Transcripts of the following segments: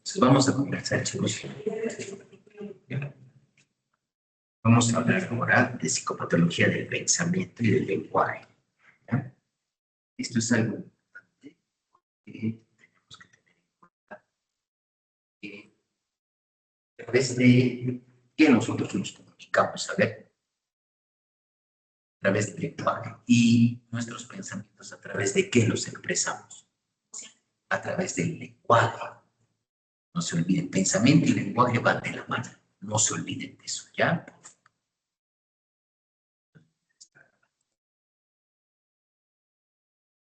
Entonces vamos a conversar, chicos. Vamos a hablar ahora de psicopatología del pensamiento y del lenguaje. ¿Ya? Esto es algo importante que tenemos que tener en cuenta. A través de que nosotros nos comunicamos, a ver, a través del lenguaje y nuestros pensamientos, a través de qué los expresamos, a través del lenguaje. No se olviden, pensamiento y lenguaje van de la mano. No se olviden de eso, ¿ya?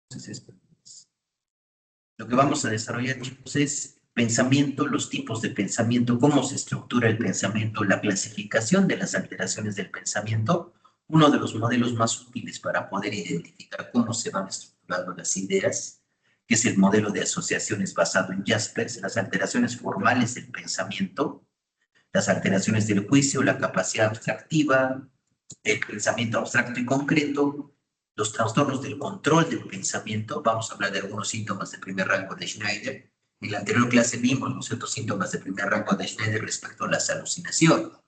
Entonces, lo que vamos a desarrollar, chicos, es pensamiento, los tipos de pensamiento, cómo se estructura el pensamiento, la clasificación de las alteraciones del pensamiento, uno de los modelos más útiles para poder identificar cómo se van estructurando las ideas, que es el modelo de asociaciones basado en Jaspers, las alteraciones formales del pensamiento, las alteraciones del juicio, la capacidad abstractiva, el pensamiento abstracto y concreto, los trastornos del control del pensamiento. Vamos a hablar de algunos síntomas de primer rango de Schneider. En la anterior clase vimos los ciertos síntomas de primer rango de Schneider respecto a las alucinaciones, ¿no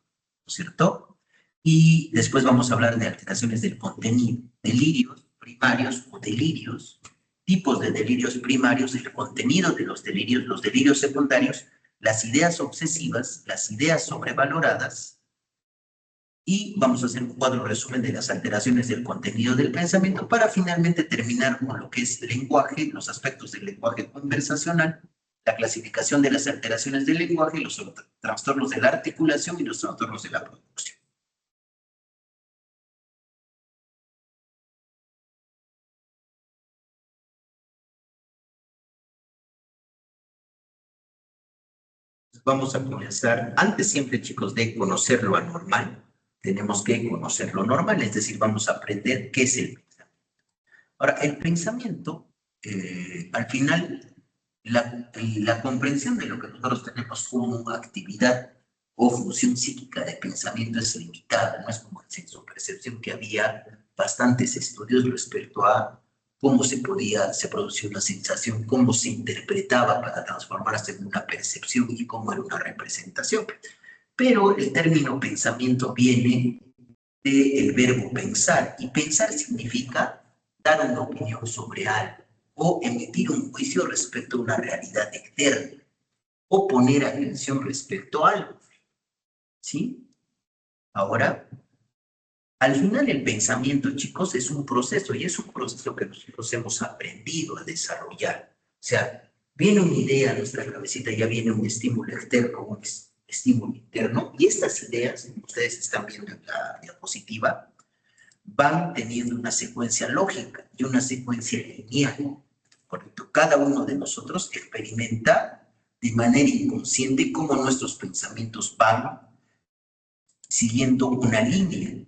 es cierto? Y después vamos a hablar de alteraciones del contenido, delirios primarios o delirios, tipos de delirios primarios, el contenido de los delirios secundarios, las ideas obsesivas, las ideas sobrevaloradas, y vamos a hacer un cuadro resumen de las alteraciones del contenido del pensamiento para finalmente terminar con lo que es el lenguaje, los aspectos del lenguaje conversacional, la clasificación de las alteraciones del lenguaje, los trastornos de la articulación y los trastornos de la producción. Vamos a comenzar, antes siempre, chicos, de conocer lo anormal, tenemos que conocer lo normal, es decir, vamos a aprender qué es el pensamiento. Ahora, el pensamiento, al final, la comprensión de lo que nosotros tenemos como actividad o función psíquica de pensamiento es limitada, no es como el senso-percepción, que había bastantes estudios respecto a cómo se producía una sensación, cómo se interpretaba para transformarse en una percepción y cómo era una representación. Pero el término pensamiento viene del verbo pensar, y pensar significa dar una opinión sobre algo, o emitir un juicio respecto a una realidad externa, o poner atención respecto a algo, ¿sí? Ahora, al final el pensamiento, chicos, es un proceso, y es un proceso que nosotros hemos aprendido a desarrollar. O sea, viene una idea a nuestra cabecita, ya viene un estímulo externo, un estímulo interno, y estas ideas, como ustedes están viendo en la diapositiva, van teniendo una secuencia lógica y una secuencia lineal. Correcto. Cada uno de nosotros experimenta de manera inconsciente cómo nuestros pensamientos van siguiendo una línea.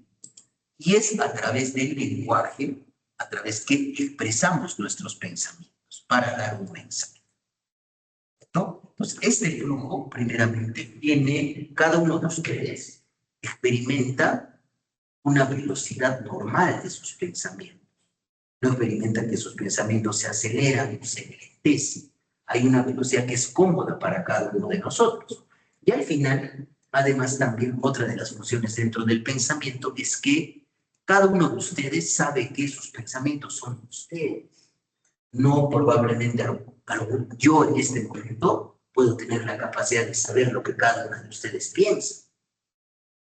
Y es a través del lenguaje, a través que expresamos nuestros pensamientos para dar un mensaje, ¿no? Entonces, este flujo, primeramente, viene, cada uno de ustedes experimenta una velocidad normal de sus pensamientos. No experimenta que sus pensamientos se aceleran o se enlentecen. Hay una velocidad que es cómoda para cada uno de nosotros. Y al final, además, también otra de las funciones dentro del pensamiento es que cada uno de ustedes sabe que sus pensamientos son ustedes. No probablemente yo en este momento puedo tener la capacidad de saber lo que cada uno de ustedes piensa.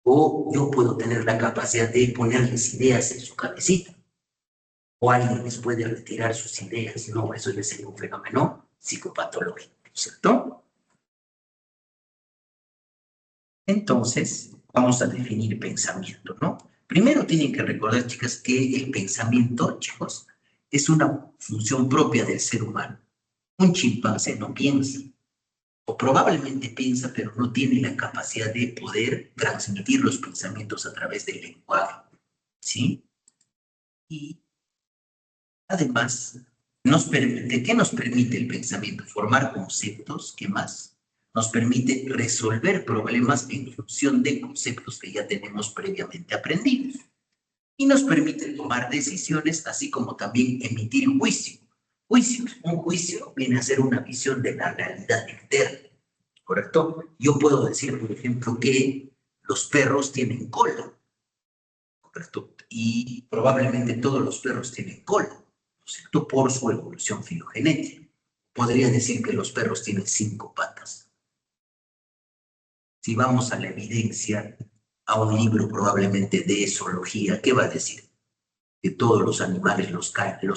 O yo puedo tener la capacidad de ponerles ideas en su cabecita. O alguien les puede retirar sus ideas. No, eso ya sería un fenómeno psicopatológico, ¿cierto? Entonces, vamos a definir pensamiento, ¿no? Primero tienen que recordar, chicas, que el pensamiento, chicos, es una función propia del ser humano. Un chimpancé no piensa, o probablemente piensa, pero no tiene la capacidad de poder transmitir los pensamientos a través del lenguaje, ¿sí? Y además, ¿qué nos permite el pensamiento? Formar conceptos, ¿qué más? nos permite resolver problemas en función de conceptos que ya tenemos previamente aprendidos. Y nos permite tomar decisiones, así como también emitir juicio. Juicios. Un juicio viene a ser una visión de la realidad externa, ¿correcto? Yo puedo decir, por ejemplo, que los perros tienen cola, ¿correcto? Y probablemente todos los perros tienen cola, ¿no es cierto? Por su evolución filogenética. Podría decir que los perros tienen 5 patas. Si vamos a la evidencia, a un libro probablemente de zoología, ¿qué va a decir? Que todos los animales, los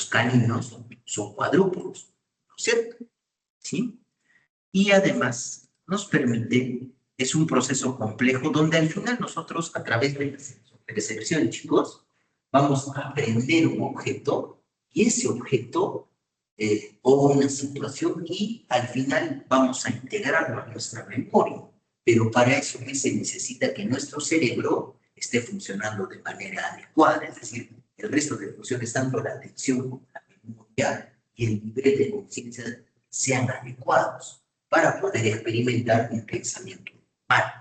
caninos, son cuadrúpedos, ¿no es cierto? ¿Sí? Y además nos permite, es un proceso complejo donde al final nosotros, a través de la percepción, chicos, vamos a aprender un objeto y ese objeto o una situación y al final vamos a integrarlo a nuestra memoria. Pero para eso se necesita que nuestro cerebro esté funcionando de manera adecuada, es decir, el resto de funciones, tanto la atención como la memoria y el nivel de conciencia sean adecuados para poder experimentar un pensamiento normal,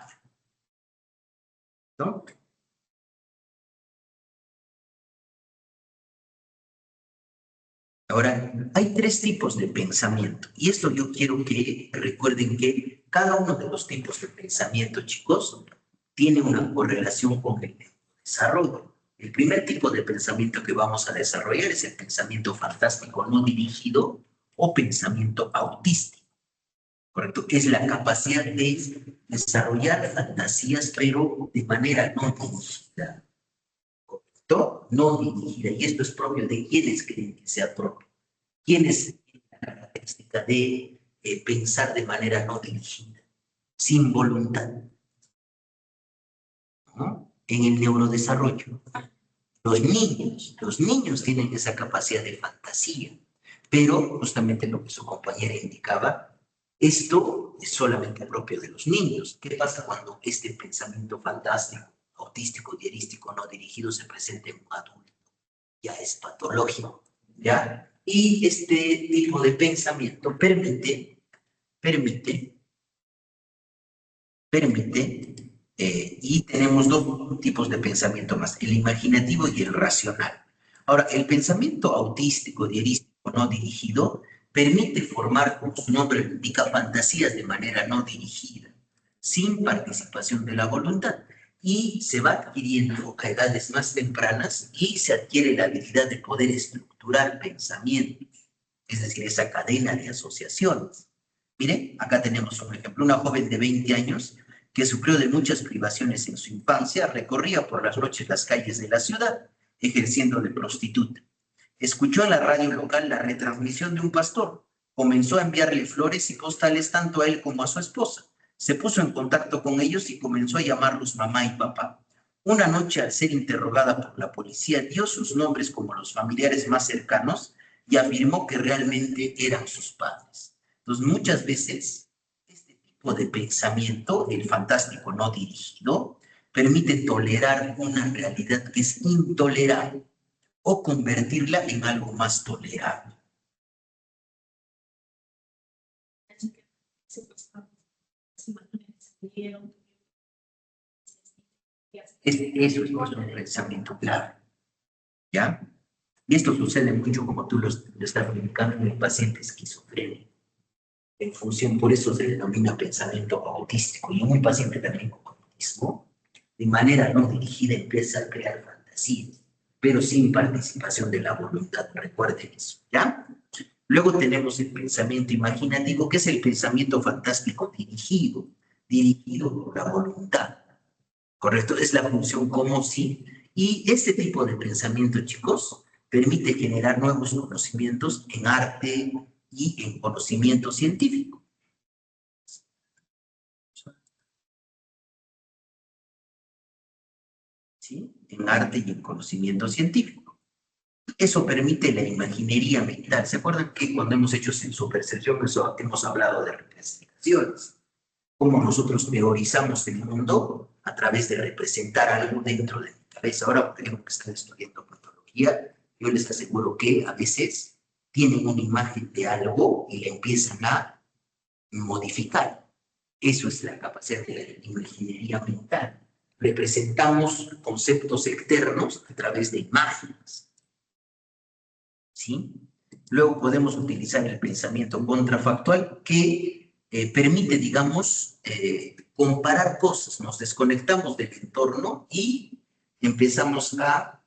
¿no? Ahora, hay 3 tipos de pensamiento y esto yo quiero que recuerden que cada uno de los tipos de pensamiento, chicos, tiene una correlación con el desarrollo. El primer tipo de pensamiento que vamos a desarrollar es el pensamiento fantástico no dirigido o pensamiento autístico, ¿correcto? Es la capacidad de desarrollar fantasías, pero de manera no dirigida, ¿correcto? No dirigida. Y esto es propio de quienes creen que sea propio. Quienes tienen la característica de pensar de manera no dirigida, sin voluntad, ¿no? En el neurodesarrollo. Los niños tienen esa capacidad de fantasía, pero justamente lo que su compañera indicaba, esto es solamente propio de los niños. ¿Qué pasa cuando este pensamiento fantástico, autístico, dierístico, no dirigido se presenta en un adulto? Ya es patológico, ¿ya? Y este tipo de pensamiento permite permite, y tenemos 2 tipos de pensamiento más, el imaginativo y el racional. Ahora, el pensamiento autístico, dierístico, no dirigido, permite formar, como su nombre lo indica, fantasías de manera no dirigida, sin participación de la voluntad, y se va adquiriendo a edades más tempranas y se adquiere la habilidad de poder estructurar pensamientos, es decir, esa cadena de asociaciones. Mire, acá tenemos un ejemplo, una joven de 20 años que sufrió de muchas privaciones en su infancia, recorría por las noches las calles de la ciudad, ejerciendo de prostituta. Escuchó en la radio local la retransmisión de un pastor. Comenzó a enviarle flores y postales tanto a él como a su esposa. Se puso en contacto con ellos y comenzó a llamarlos mamá y papá. Una noche, al ser interrogada por la policía, dio sus nombres como los familiares más cercanos y afirmó que realmente eran sus padres. Entonces, muchas veces, este tipo de pensamiento, el fantástico no dirigido, permite tolerar una realidad que es intolerable o convertirla en algo más tolerable. Eso es nuestro pensamiento claro, ¿ya? Y esto sucede mucho, como tú lo estás indicando, en el paciente esquizofrénico. En función, por eso se denomina pensamiento autístico. Y un paciente también con autismo, de manera no dirigida, empieza a crear fantasías, pero sin participación de la voluntad. Recuerden eso, ¿ya? Luego tenemos el pensamiento imaginativo, que es el pensamiento fantástico dirigido por la voluntad, ¿correcto? Es la función como si. Y este tipo de pensamiento, chicos, permite generar nuevos conocimientos en arte y en conocimiento científico. ¿Sí? En arte y en conocimiento científico. Eso permite la imaginería mental. ¿Se acuerdan que cuando hemos hecho sensopercepción hemos hablado de representaciones? Cómo nosotros teorizamos el mundo a través de representar algo dentro de mi cabeza. Ahora, por ejemplo, que están estudiando patología, yo les aseguro que a veces tienen una imagen de algo y la empiezan a modificar. Eso es la capacidad de la imaginería mental. Representamos conceptos externos a través de imágenes. ¿Sí? Luego podemos utilizar el pensamiento contrafactual que permite, digamos, comparar cosas. Nos desconectamos del entorno y empezamos a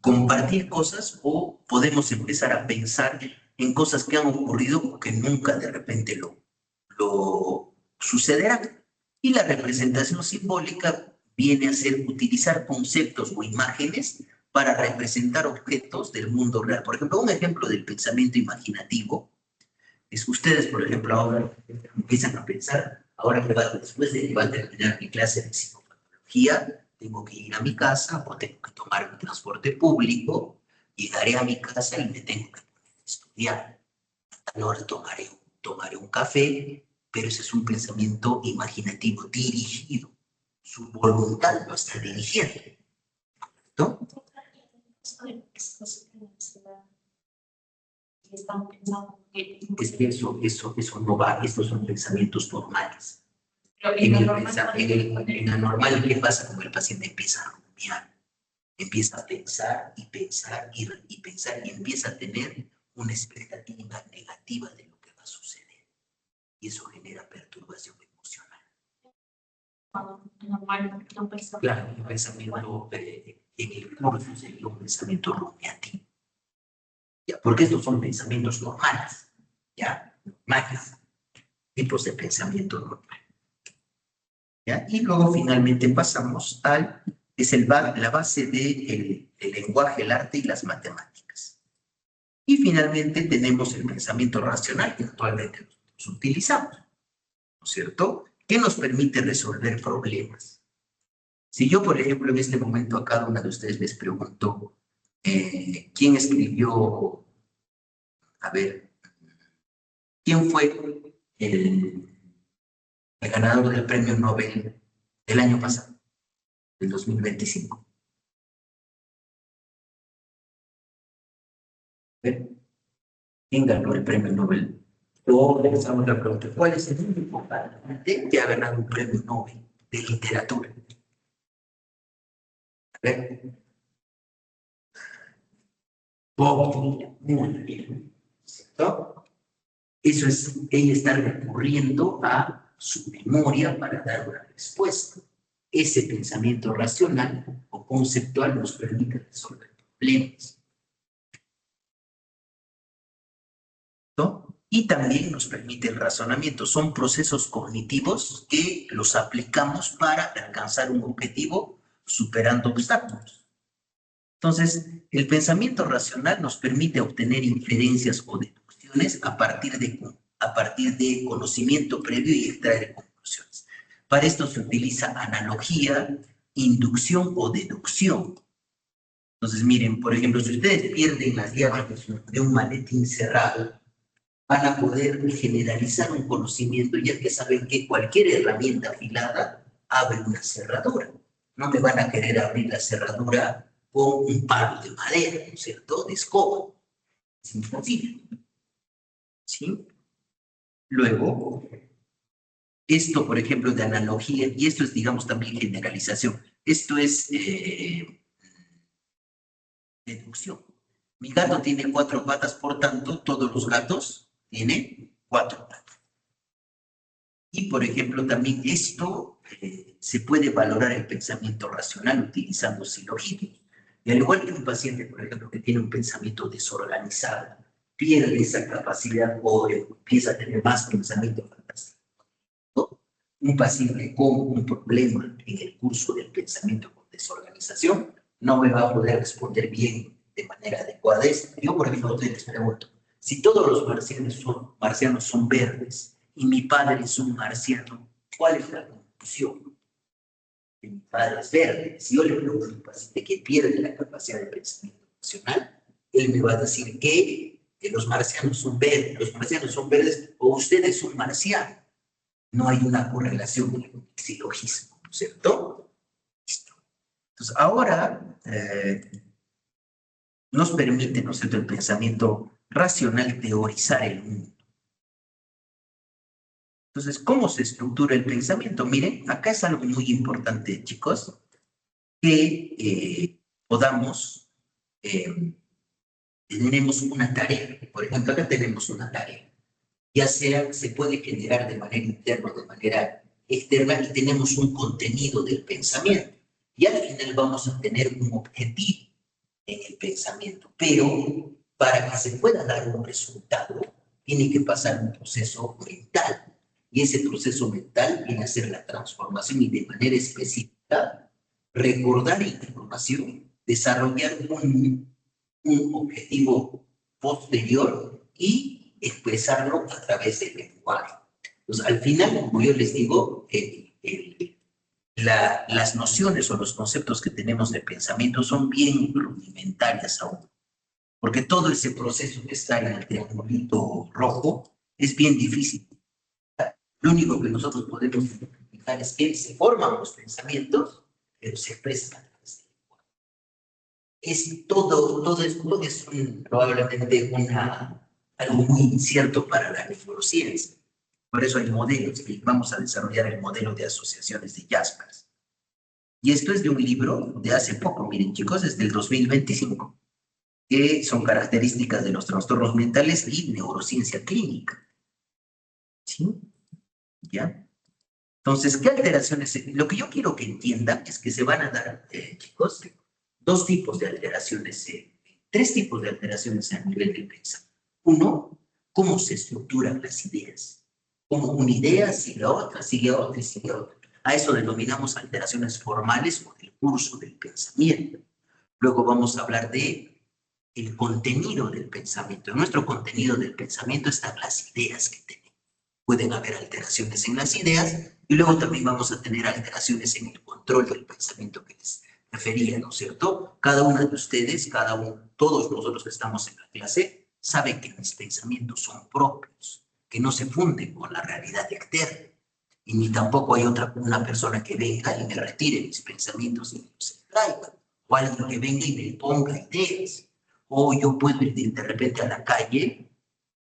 compartir cosas o podemos empezar a pensar en cosas que han ocurrido o que nunca de repente lo sucederán. Y la representación simbólica viene a ser utilizar conceptos o imágenes para representar objetos del mundo real. Por ejemplo, un ejemplo del pensamiento imaginativo es ustedes, por ejemplo, ahora empiezan a pensar, ahora que después de que va a terminar mi clase de psicopatología, tengo que ir a mi casa o tengo que tomar un transporte público, llegaré a mi casa y me tengo que poner a estudiar. Ahora tomaré un café, pero ese es un pensamiento imaginativo dirigido. Su voluntad lo está dirigiendo, ¿no? Es que eso no va, estos son pensamientos normales. En la normal, ¿qué pasa cuando el paciente empieza a rumiar? Empieza a pensar y pensar y pensar y empieza a tener una expectativa negativa de lo que va a suceder. Y eso genera perturbación emocional. Claro, un pensamiento en el curso sería un pensamiento rumiativo. ¿Ya? Porque estos son pensamientos normales, ¿ya? Normales, tipos de pensamiento normal. ¿Ya? Y luego finalmente pasamos al, la base del lenguaje, el arte y las matemáticas. Y finalmente tenemos el pensamiento racional que actualmente nosotros utilizamos, ¿no es cierto? Que nos permite resolver problemas. Si yo, por ejemplo, en este momento a cada una de ustedes les pregunto, ¿quién escribió, a ver, quién fue el ganador del premio Nobel del año pasado, del 2025? ¿Quién ganó el premio Nobel? Luego regresamos a la pregunta, ¿cuál es el único cantante que ha ganado un premio Nobel de literatura? A ver. Bob Dylan, muy bien, ¿cierto? Eso es, ella está recurriendo a su memoria para dar una respuesta. Ese pensamiento racional o conceptual nos permite resolver problemas, ¿no? Y también nos permite el razonamiento. Son procesos cognitivos que los aplicamos para alcanzar un objetivo superando obstáculos. Entonces, el pensamiento racional nos permite obtener inferencias o deducciones a partir de conocimiento previo y extraer conclusiones. Para esto se utiliza analogía, inducción o deducción. Entonces, miren, por ejemplo, si ustedes pierden las llaves de un maletín cerrado, van a poder generalizar un conocimiento, ya que saben que cualquier herramienta afilada abre una cerradura. No me van a querer abrir la cerradura con un palo de madera, ¿no es cierto?, de escoba. Es imposible. ¿Sí? Luego, esto, por ejemplo, de analogía, y esto es, digamos, también generalización. Esto es deducción. Mi gato tiene 4 patas, por tanto, todos los gatos tienen 4 patas. Y, por ejemplo, también esto se puede valorar el pensamiento racional utilizando silogismos. Y al igual que un paciente, por ejemplo, que tiene un pensamiento desorganizado, pierde esa capacidad o empieza a tener más pensamiento fantástico, ¿no? Un paciente con un problema en el curso del pensamiento con desorganización no me va a poder responder bien de manera adecuada. Yo, por ejemplo, les pregunto, si todos los marcianos son verdes y mi padre es un marciano, ¿cuál es la conclusión? Que mi padre es verde. Si yo le pregunto a un paciente que pierde la capacidad de pensamiento racional, él me va a decir que los marcianos son verdes o usted es un marciano. No hay una correlación con el silogismo, ¿no es cierto? Listo. Entonces, ahora nos permite, ¿no es cierto?, el pensamiento racional teorizar el mundo. Entonces, ¿cómo se estructura el pensamiento? Miren, acá es algo muy importante, chicos, que podamos, tenemos una tarea. Por ejemplo, acá tenemos una tarea. Ya sea, se puede generar de manera interna o de manera externa y tenemos un contenido del pensamiento. Y al final vamos a tener un objetivo en el pensamiento. Pero para que se pueda dar un resultado, tiene que pasar un proceso mental. Y ese proceso mental viene a ser la transformación y de manera específica recordar información, desarrollar un objetivo posterior y expresarlo a través del lenguaje. Entonces, al final, como yo les digo, las nociones o los conceptos que tenemos de pensamiento son bien rudimentarias aún, porque todo ese proceso que está en el triangulito rojo es bien difícil. Lo único que nosotros podemos identificar es que se forman los pensamientos, pero se expresan a través del lenguaje. Es todo esto es probablemente algo muy incierto para la neurociencia. Por eso hay modelos, y vamos a desarrollar el modelo de asociaciones de Jaspers. Y esto es de un libro de hace poco, miren chicos, es del 2025, que son características de los trastornos mentales y neurociencia clínica. ¿Sí? ¿Ya? Entonces, ¿qué alteraciones? Lo que yo quiero que entiendan es que se van a dar, chicos, dos tipos de alteraciones, tres tipos de alteraciones a nivel del pensamiento. Uno, cómo se estructuran las ideas. Como una idea sigue a otra, sigue a otra y sigue a otra. A eso denominamos alteraciones formales o del curso del pensamiento. Luego vamos a hablar de el contenido del pensamiento. En nuestro contenido del pensamiento están las ideas que tenemos. Pueden haber alteraciones en las ideas y luego también vamos a tener alteraciones en el control del pensamiento que les refería, ¿no es cierto? Cada uno de ustedes, todos nosotros que estamos en la clase, saben que mis pensamientos son propios, que no se funden con la realidad externa. Y ni tampoco hay una persona que venga y me retire mis pensamientos y me los traiga. O alguien que venga y me ponga ideas. O yo puedo ir de repente a la calle,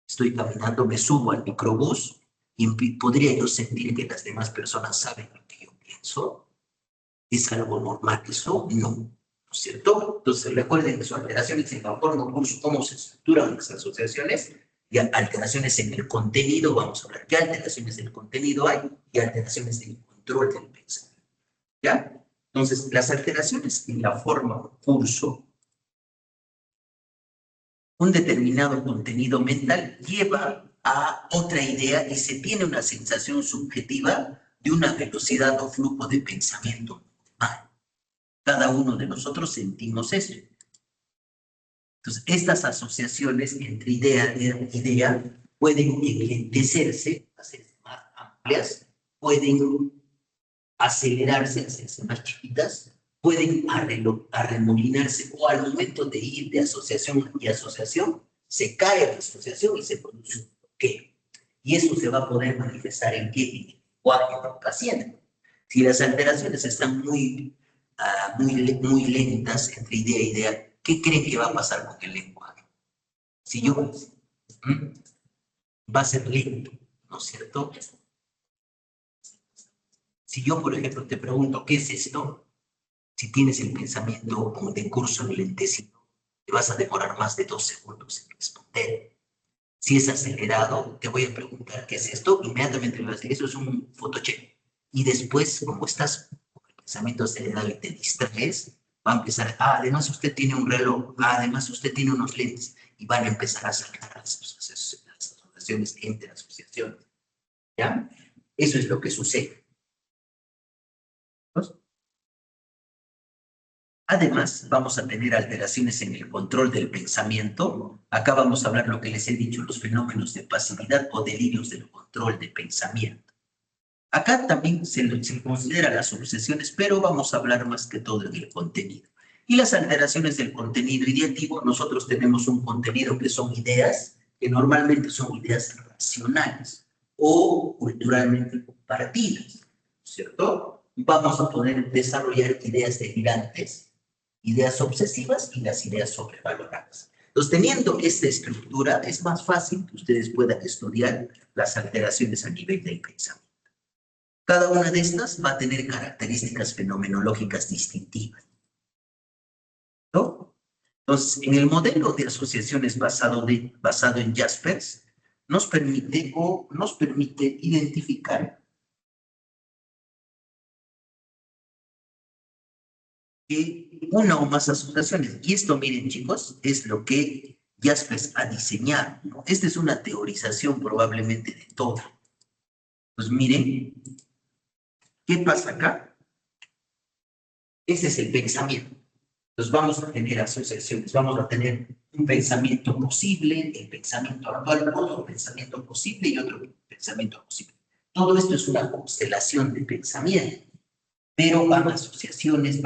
estoy caminando, me subo al microbús y podría yo sentir que las demás personas saben lo que yo pienso. ¿Es algo normal eso? No. ¿No es cierto? Entonces recuerden que son alteraciones en la forma, cómo se estructuran las asociaciones y alteraciones en el contenido. Vamos a hablar qué alteraciones del contenido hay y alteraciones del control del pensamiento. ¿Ya? Entonces, las alteraciones en la forma o curso, un determinado contenido mental lleva a otra idea y se tiene una sensación subjetiva de una velocidad o flujo de pensamiento normal. Cada uno de nosotros sentimos eso. Entonces, estas asociaciones entre idea y idea pueden enlentecerse, hacerse más amplias, pueden acelerarse, hacerse más chiquitas, pueden arremolinarse o al momento de ir de asociación y asociación, se cae la asociación y se produce un bloqueo. Y eso se va a poder manifestar en qué? En el lenguaje del paciente. Si las alteraciones están muy lentas entre idea y idea, ¿qué creen que va a pasar con el lenguaje? Si yo, va a ser lento, ¿no es cierto? Si yo, por ejemplo, te pregunto, ¿qué es esto? Si tienes el pensamiento como de curso lentecido, te vas a demorar más de 2 segundos en responder. Si es acelerado, te voy a preguntar, ¿qué es esto? Inmediatamente me vas a decir, eso es un photocheck. Y después, como estás con el pensamiento acelerado y te distraes, va a empezar, además usted tiene un reloj, además usted tiene unos lentes, y van a empezar a sacar las asociaciones entre asociaciones. ¿Ya? Eso es lo que sucede. Además, vamos a tener alteraciones en el control del pensamiento. Acá vamos a hablar lo que les he dicho, los fenómenos de pasividad o delirios del control de pensamiento. Acá también se considera las obsesiones, pero vamos a hablar más que todo en el contenido. Y las alteraciones del contenido ideativo, nosotros tenemos un contenido que son ideas, que normalmente son ideas racionales o culturalmente compartidas, ¿cierto? Vamos a poder desarrollar ideas delirantes, ideas obsesivas y las ideas sobrevaloradas. Entonces, teniendo esta estructura, es más fácil que ustedes puedan estudiar las alteraciones a nivel del pensamiento. Cada una de estas va a tener características fenomenológicas distintivas, ¿no? Entonces, en el modelo de asociaciones basado en Jaspers, nos permite identificar que una o más asociaciones, y esto, miren chicos, es lo que Jaspers ha diseñado, ¿no? Esta es una teorización probablemente de todo. Pues miren, ¿qué pasa acá? Ese es el pensamiento. Entonces vamos a tener asociaciones, vamos a tener un pensamiento posible, el pensamiento actual, otro pensamiento posible y otro pensamiento posible. Todo esto es una constelación de pensamiento, pero van asociaciones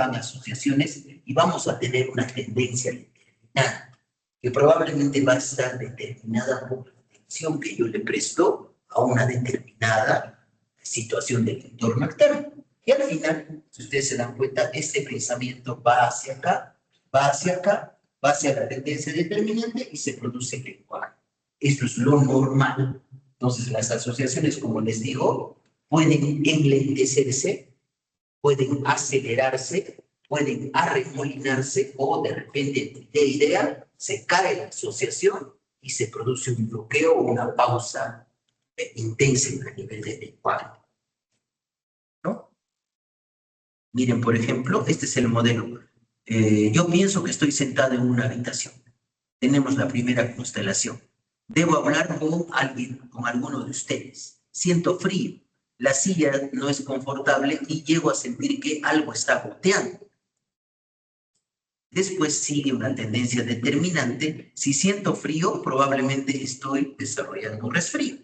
y vamos a tener una tendencia determinada, que probablemente va a estar determinada por la atención que yo le presto a una determinada situación del entorno externo. Y al final, si ustedes se dan cuenta, este pensamiento va hacia acá, va hacia acá, va hacia la tendencia determinante y se produce el lenguaje. Esto es lo normal. Entonces, las asociaciones, como les digo, pueden enlentecerse, pueden acelerarse, pueden arremolinarse o de repente de idea se cae la asociación y se produce un bloqueo o una pausa intensa a nivel del lenguaje, ¿no? Miren, por ejemplo, este es el modelo. Yo pienso que estoy sentado en una habitación. Tenemos la primera constelación. Debo hablar con alguien, con alguno de ustedes. Siento frío. La silla no es confortable y llego a sentir que algo está goteando. Después sigue una tendencia determinante. Si siento frío, probablemente estoy desarrollando un resfrío.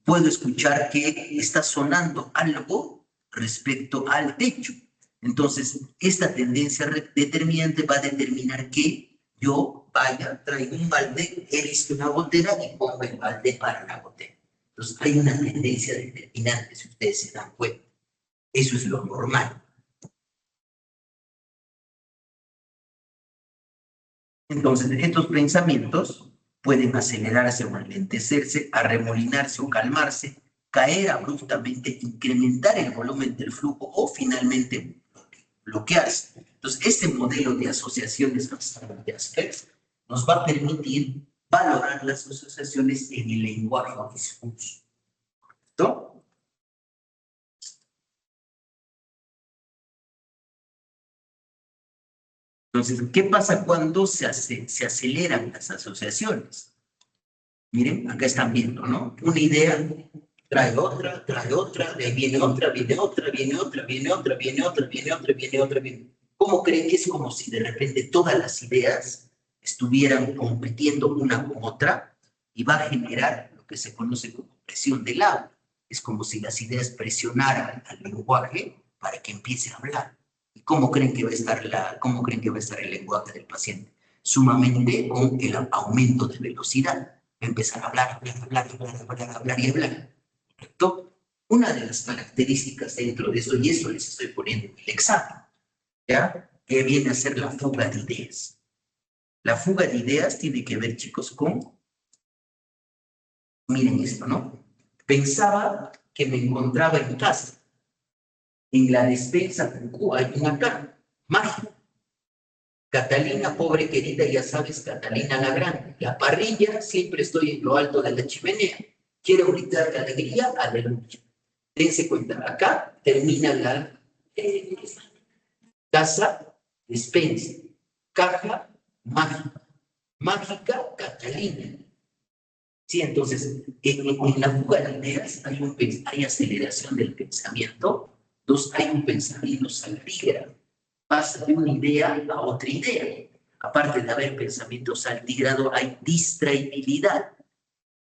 Puedo escuchar que está sonando algo respecto al techo. Entonces, esta tendencia determinante va a determinar que yo vaya, traigo un balde, he visto una gotera y pongo el balde para la gotera. Entonces, hay una tendencia determinante, si ustedes se dan cuenta. Eso es lo normal. Entonces, estos pensamientos pueden acelerarse o enlentecerse, arremolinarse o calmarse, caer abruptamente, incrementar el volumen del flujo o finalmente bloquearse. Entonces, este modelo de asociaciones de Jaspers nos va a permitir valorar las asociaciones en el lenguaje o discurso. ¿Correcto? Entonces, ¿qué pasa cuando se aceleran las asociaciones? Miren, acá están viendo, ¿no? Una idea trae otra, de ahí viene otra, viene otra, viene otra, viene otra, viene otra, viene otra, viene otra, viene. ¿Cómo creen que es como si de repente todas las ideas estuvieran compitiendo una con otra y va a generar lo que se conoce como presión del agua? Es como si las ideas presionaran al lenguaje para que empiece a hablar. ¿Y cómo creen que va a estar el lenguaje del paciente? Sumamente con el aumento de velocidad. Empezar a hablar, hablar y hablar. ¿Correcto? Una de las características dentro de eso, y eso les estoy poniendo en el examen, ¿ya? Que viene a ser la fuga de ideas. La fuga de ideas tiene que ver, chicos, con, miren esto, ¿no? Pensaba que me encontraba en casa. En la despensa hay una caja mágica. Catalina, pobre querida, ya sabes, Catalina la Grande. La parrilla, siempre estoy en lo alto de la chimenea. Quiero gritar de alegría, aleluya. Dense cuenta, acá termina la casa, despensa, caja, mágica, mágica, Catalina. Sí, entonces, en la fuga de ideas hay aceleración del pensamiento. Dos, hay un pensamiento saltígrado. Pasa de una idea a otra idea. Aparte de haber pensamiento saltígrado, hay distraibilidad.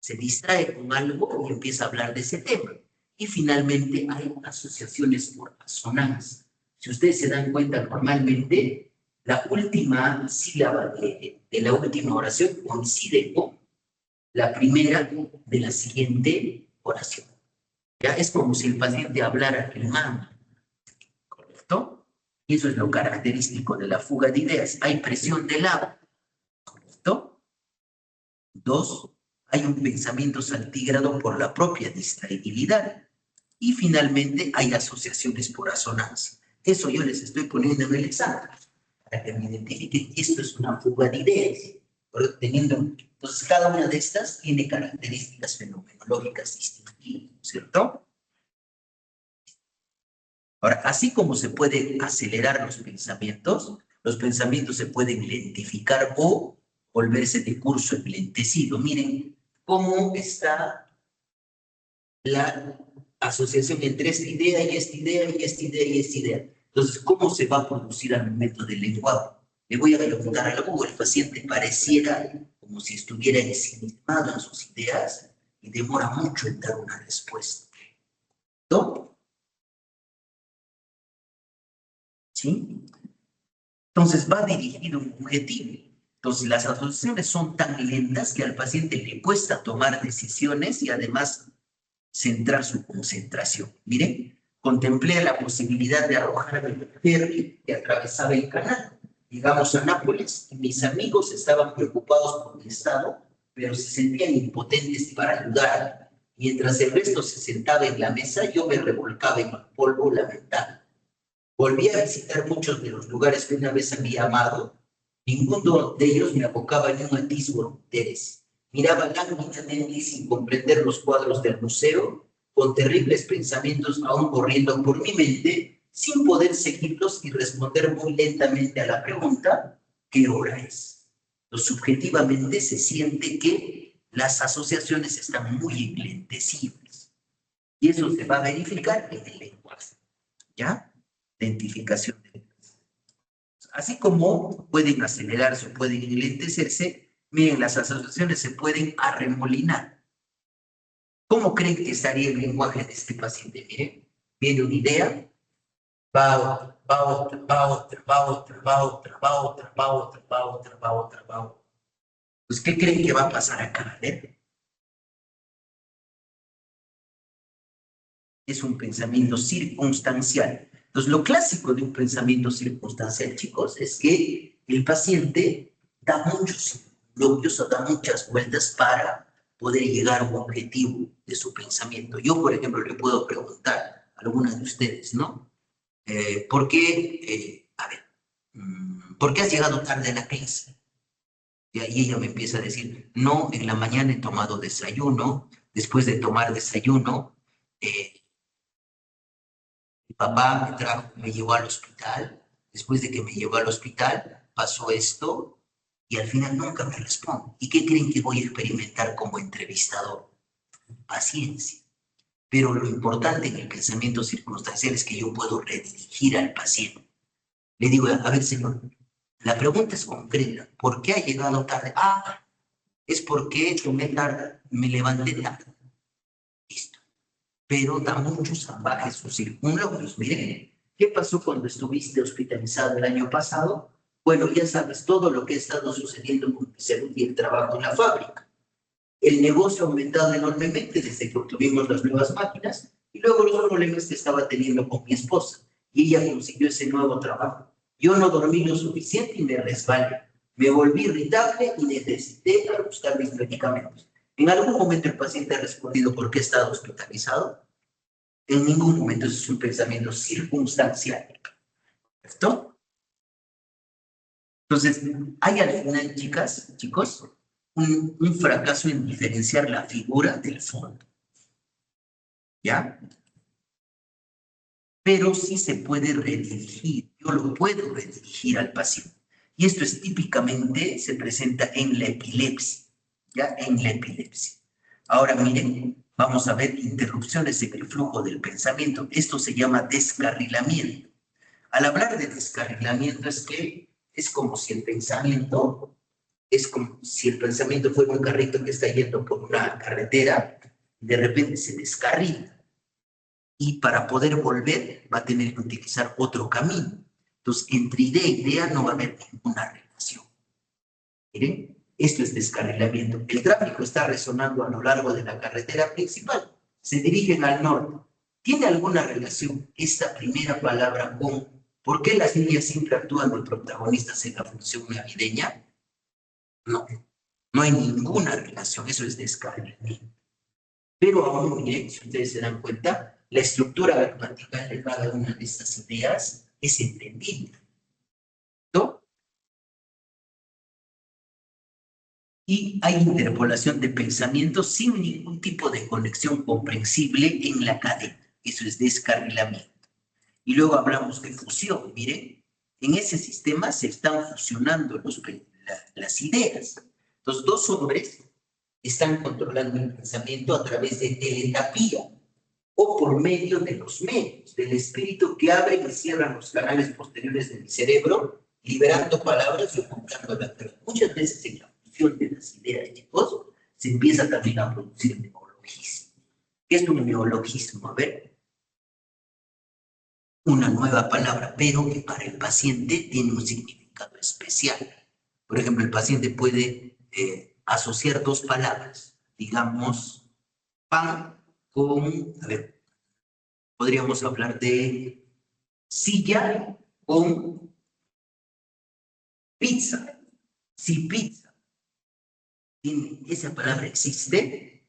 Se distrae con algo y empieza a hablar de ese tema. Y finalmente hay asociaciones por asonancia. Si ustedes se dan cuenta, normalmente la última sílaba de la última oración coincide con la primera de la siguiente oración. Ya es como si el paciente hablara rimando, ¿correcto? Y eso es lo característico de la fuga de ideas. Hay presión del agua, ¿correcto? Dos, hay un pensamiento saltígrado por la propia distraibilidad. Y finalmente hay asociaciones por asonancia. Eso yo les estoy poniendo en el examen, para que me identifiquen que esto es una fuga de ideas. Entonces, cada una de estas tiene características fenomenológicas distintivas, ¿cierto? Ahora, así como se pueden acelerar los pensamientos se pueden lentificar o volverse de curso enlentecido. Miren cómo está la asociación entre esta idea y esta idea y esta idea y esta idea. Entonces, ¿cómo se va a producir al momento del lenguaje? Le voy a preguntar a algo, el paciente pareciera como si estuviera ensimismado en sus ideas y demora mucho en dar una respuesta. ¿No? ¿Sí? Entonces va dirigido a un objetivo. Entonces las asociaciones son tan lentas que al paciente le cuesta tomar decisiones y además centrar su concentración. Miren, contemplé la posibilidad de arrojar el ferry que atravesaba el canal. Llegamos a Nápoles y mis amigos estaban preocupados por mi estado, pero se sentían impotentes para ayudar. Mientras el resto se sentaba en la mesa, yo me revolcaba en el polvo lamentable. Volví a visitar muchos de los lugares que una vez había amado. Ninguno de ellos me abocaba en un atisbo de interés. Miraba lánguidamente sin comprender los cuadros del museo, con terribles pensamientos aún corriendo por mi mente, sin poder seguirlos y responder muy lentamente a la pregunta, ¿qué hora es? Subjetivamente se siente que las asociaciones están muy enlentecidas. Y eso se va a verificar en el lenguaje. ¿Ya? Identificación de letras. Así como pueden acelerarse o pueden enlentecerse, miren, las asociaciones se pueden arremolinar. ¿Cómo creen que estaría el lenguaje de este paciente? Miren, viene una idea, va otra, va otra, va otra, va otra, va otra, va otra, va otra, va otra, va otra, va otra. Pues, ¿qué creen que va a pasar acá? Es un pensamiento circunstancial. Entonces, lo clásico de un pensamiento circunstancial, chicos, es que el paciente da muchos bloqueos o da muchas vueltas para poder llegar a un objetivo de su pensamiento. Yo, por ejemplo, le puedo preguntar a alguna de ustedes, ¿no? ¿Por qué, ¿por qué has llegado tarde a la clase? Y ahí ella me empieza a decir, no, en la mañana he tomado desayuno, después de tomar desayuno, mi papá me trajo, me llevó al hospital. Después de que me llevó al hospital, pasó esto y al final nunca me responde. ¿Y qué creen que voy a experimentar como entrevistador? Paciencia. Pero lo importante en el pensamiento circunstancial es que yo puedo redirigir al paciente. Le digo, a ver, señor, la pregunta es concreta. ¿Por qué ha llegado tarde? Ah, es porque tomé tarde, me levanté tarde. Listo. Pero da muchos ambajes sus circunloquios. Miren, ¿qué pasó cuando estuviste hospitalizado el año pasado? Bueno, ya sabes todo lo que ha estado sucediendo con mi salud y el trabajo en la fábrica. El negocio ha aumentado enormemente desde que obtuvimos las nuevas máquinas y luego los problemas que estaba teniendo con mi esposa. Y ella consiguió ese nuevo trabajo. Yo no dormí lo suficiente y me resbalé. Me volví irritable y necesité buscar mis medicamentos. ¿En algún momento el paciente ha respondido por qué ha estado hospitalizado? En ningún momento. Eso es un pensamiento circunstancial. ¿Cierto? Entonces, hay al final, chicas, chicos, un fracaso en diferenciar la figura del fondo. ¿Ya? Pero sí se puede redirigir. Yo lo puedo redirigir al paciente. Y esto es típicamente, se presenta en la epilepsia. ¿Ya? En la epilepsia. Ahora miren, vamos a ver interrupciones en el flujo del pensamiento. Esto se llama descarrilamiento. Al hablar de descarrilamiento es que es como si el pensamiento, es como si el pensamiento fuera un carrito que está yendo por una carretera, de repente se descarrila y para poder volver va a tener que utilizar otro camino. Entonces, entre idea e idea no va a haber ninguna relación. Miren, esto es descarrilamiento. El tráfico está resonando a lo largo de la carretera principal. Se dirigen al norte. ¿Tiene alguna relación esta primera palabra con ¿Por qué las niñas siempre actúan de protagonistas en la función navideña? No, no hay ninguna relación, eso es descarrilamiento. Pero aún, miren, si ustedes se dan cuenta, la estructura gramatical de cada una de estas ideas es entendible, ¿no? Y hay interpolación de pensamientos sin ningún tipo de conexión comprensible en la cadena. Eso es descarrilamiento. Y luego hablamos de fusión. Miren, en ese sistema se están fusionando las ideas. Los dos hombres están controlando el pensamiento a través de teletapía o por medio de los medios, del espíritu que abre y cierra los canales posteriores de mi cerebro, liberando palabras y ocultando la verdad. Muchas veces en la fusión de las ideas, chicos, se empieza también a producir neologismo. ¿Qué es un neologismo? A ver, una nueva palabra, pero que para el paciente tiene un significado especial. Por ejemplo, el paciente puede asociar dos palabras, digamos, pan con, a ver, podríamos hablar de silla con pizza. Si pizza, esa palabra existe,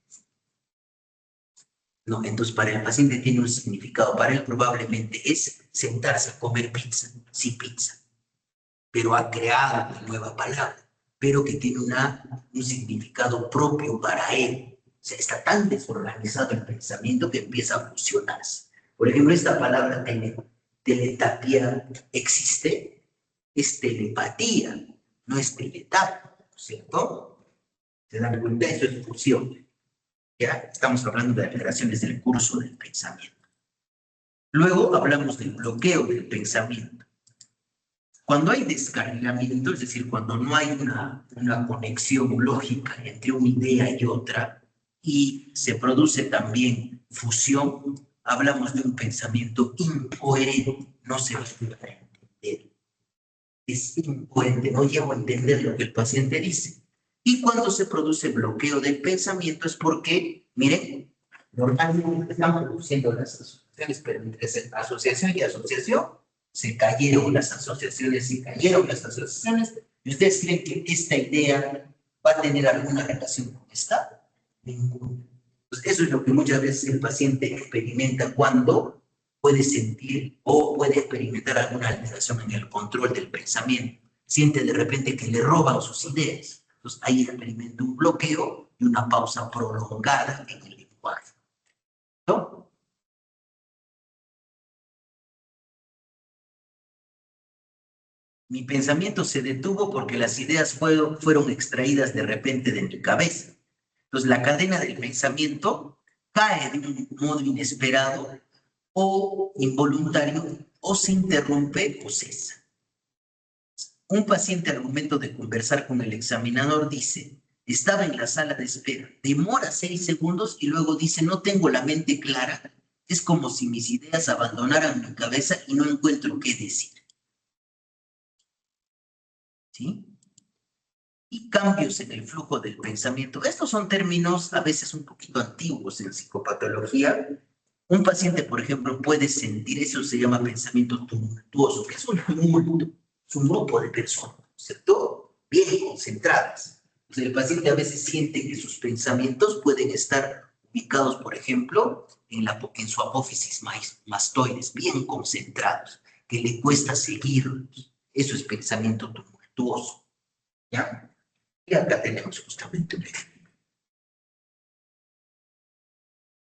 no, entonces para el paciente tiene un significado, para él probablemente es sentarse a comer pizza, sí pizza, pero ha creado una nueva palabra, pero que tiene un significado propio para él. O sea, está tan desorganizado el pensamiento que empieza a fusionarse. Por ejemplo, esta palabra teletapia existe, es telepatía, no es teletapia, ¿cierto? ¿Se dan cuenta? Eso es fusión. Ya estamos hablando de alteraciones del curso del pensamiento. Luego hablamos del bloqueo del pensamiento. Cuando hay descarrilamiento, es decir, cuando no hay una conexión lógica entre una idea y otra, y se produce también fusión, hablamos de un pensamiento incoherente, no se va a entender. Es incoherente, no llego a entender lo que el paciente dice. Y cuando se produce bloqueo del pensamiento es porque, miren, normalmente están produciendo las asociaciones, pero entre asociación y asociación se cayeron las asociaciones, y ustedes creen que esta idea va a tener alguna relación con esta? Ninguna. Pues eso es lo que muchas veces el paciente experimenta cuando puede sentir o puede experimentar alguna alteración en el control del pensamiento. Siente de repente que le roban sus ideas. Entonces ahí experimenta un bloqueo y una pausa prolongada en el lenguaje. ¿No? Mi pensamiento se detuvo porque las ideas fueron extraídas de repente de mi cabeza. Entonces la cadena del pensamiento cae de un modo inesperado o involuntario, o se interrumpe o cesa. Un paciente al momento de conversar con el examinador dice, estaba en la sala de espera, demora 6 segundos y luego dice, no tengo la mente clara, es como si mis ideas abandonaran mi cabeza y no encuentro qué decir. ¿Sí? Y cambios en el flujo del pensamiento. Estos son términos a veces un poquito antiguos en psicopatología. Un paciente, por ejemplo, puede sentir, eso se llama pensamiento tumultuoso, que es un tumulto, es un grupo de personas, ¿cierto? Bien concentradas. O sea, el paciente a veces siente que sus pensamientos pueden estar ubicados, por ejemplo, en su apófisis mastoides, bien concentrados, que le cuesta seguirlos. Eso es pensamiento tumultuoso, ¿ya? Y acá tenemos justamente un ejemplo.